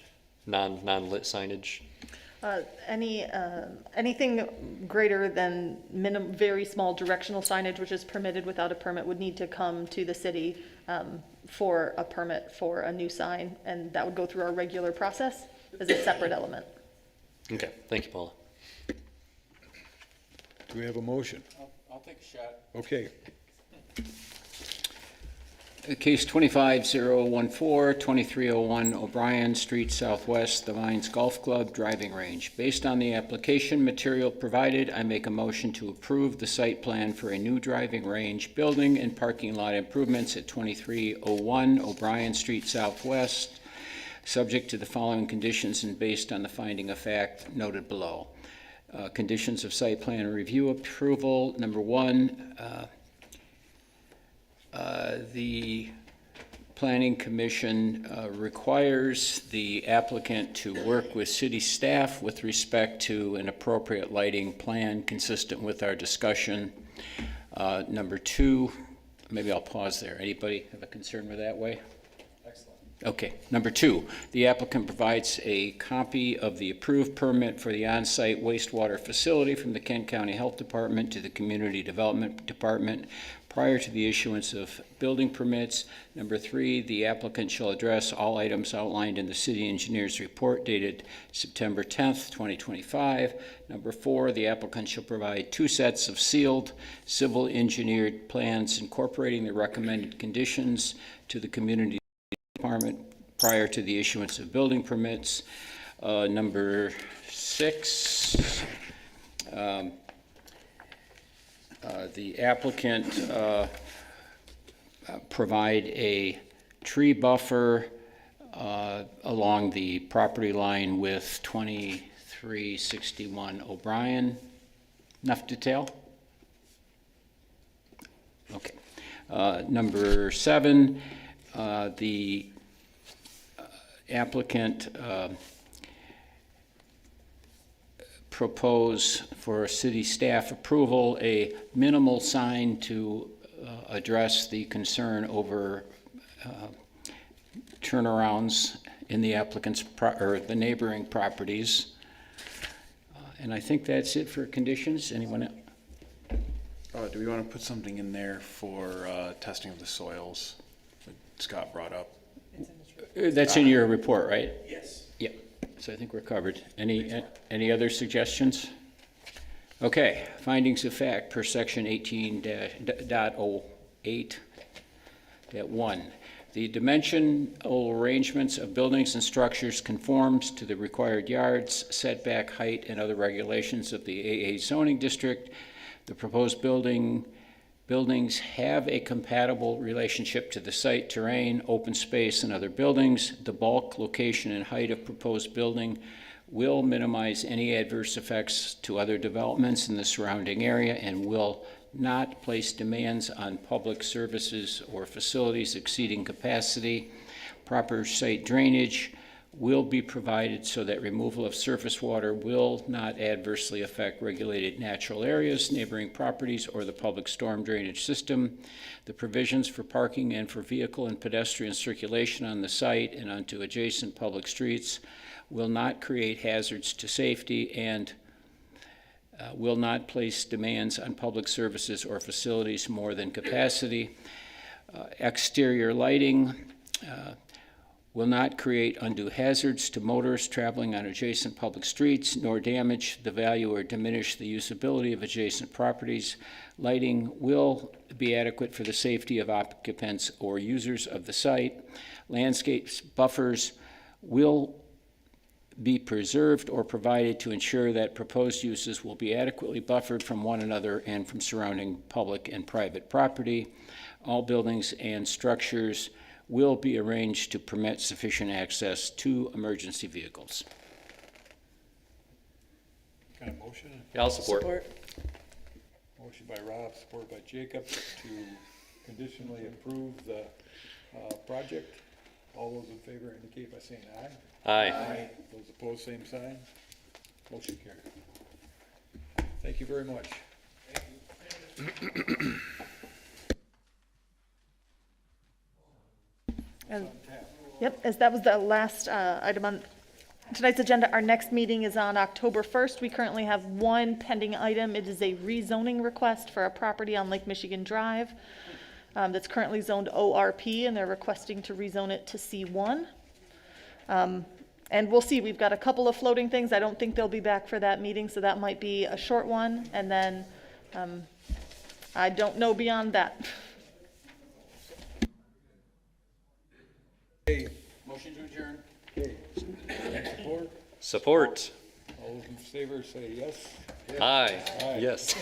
non-lit signage? Anything greater than very small directional signage, which is permitted without a permit, would need to come to the city for a permit for a new sign, and that would go through our regular process as a separate element. Okay, thank you, Paula. Do we have a motion? I'll take a shot. Okay. Case 25014, 2301 O'Brien Street Southwest, the Vines Golf Club Driving Range. Based on the application material provided, I make a motion to approve the site plan for a new driving range, building and parking lot improvements at 2301 O'Brien Street Southwest, subject to the following conditions and based on the finding of fact noted below. Conditions of site plan review approval. Number one, the Planning Commission requires the applicant to work with city staff with respect to an appropriate lighting plan consistent with our discussion. Number two, maybe I'll pause there. Anybody have a concern with that way? Excellent. Okay. Number two, the applicant provides a copy of the approved permit for the on-site wastewater facility from the Kent County Health Department to the Community Development Department prior to the issuance of building permits. Number three, the applicant shall address all items outlined in the city engineer's report dated September 10th, 2025. Number four, the applicant shall provide 2 sets of sealed civil engineered plans incorporating the recommended conditions to the Community Department prior to the issuance of building permits. Number six, the applicant provide a tree buffer along the property line with 2361 O'Brien. Enough detail? Okay. Number seven, the applicant propose for city staff approval a minimal sign to address the concern over turnarounds in the applicant's or the neighboring properties. And I think that's it for conditions. Anyone else? Do we want to put something in there for testing of the soils that Scott brought up? That's in your report, right? Yes. Yeah. So I think we're covered. Any other suggestions? Okay. Findings of fact per section 18.08.1. The dimensional arrangements of buildings and structures conforms to the required yards, setback, height, and other regulations of the AA zoning district. The proposed buildings have a compatible relationship to the site, terrain, open space, and other buildings. The bulk, location, and height of proposed building will minimize any adverse effects to other developments in the surrounding area and will not place demands on public services or facilities exceeding capacity. Proper site drainage will be provided so that removal of surface water will not adversely affect regulated natural areas, neighboring properties, or the public storm drainage system. The provisions for parking and for vehicle and pedestrian circulation on the site and onto adjacent public streets will not create hazards to safety and will not place demands on public services or facilities more than capacity. Exterior lighting will not create undue hazards to motorists traveling on adjacent public streets, nor damage the value or diminish the usability of adjacent properties. Lighting will be adequate for the safety of occupants or users of the site. Landscape buffers will be preserved or provided to ensure that proposed uses will be adequately buffered from one another and from surrounding public and private property. All buildings and structures will be arranged to permit sufficient access to emergency vehicles. Kind of motion? Yeah, I'll support. Motion by Rob, supported by Jacob to conditionally approve the project. All those in favor indicate by saying aye. Aye. Those opposed, same sign. Motion carried. Thank you very much. And- Yep, as that was the last item on tonight's agenda, our next meeting is on October 1st. We currently have one pending item. It is a rezoning request for a property on Lake Michigan Drive that's currently zoned ORP, and they're requesting to rezone it to C1. And we'll see, we've got a couple of floating things. I don't think they'll be back for that meeting, so that might be a short one. And then I don't know beyond that. Okay, motion to adjourn. Okay, support? Support. All those in favor say yes. Aye. Aye. Yes.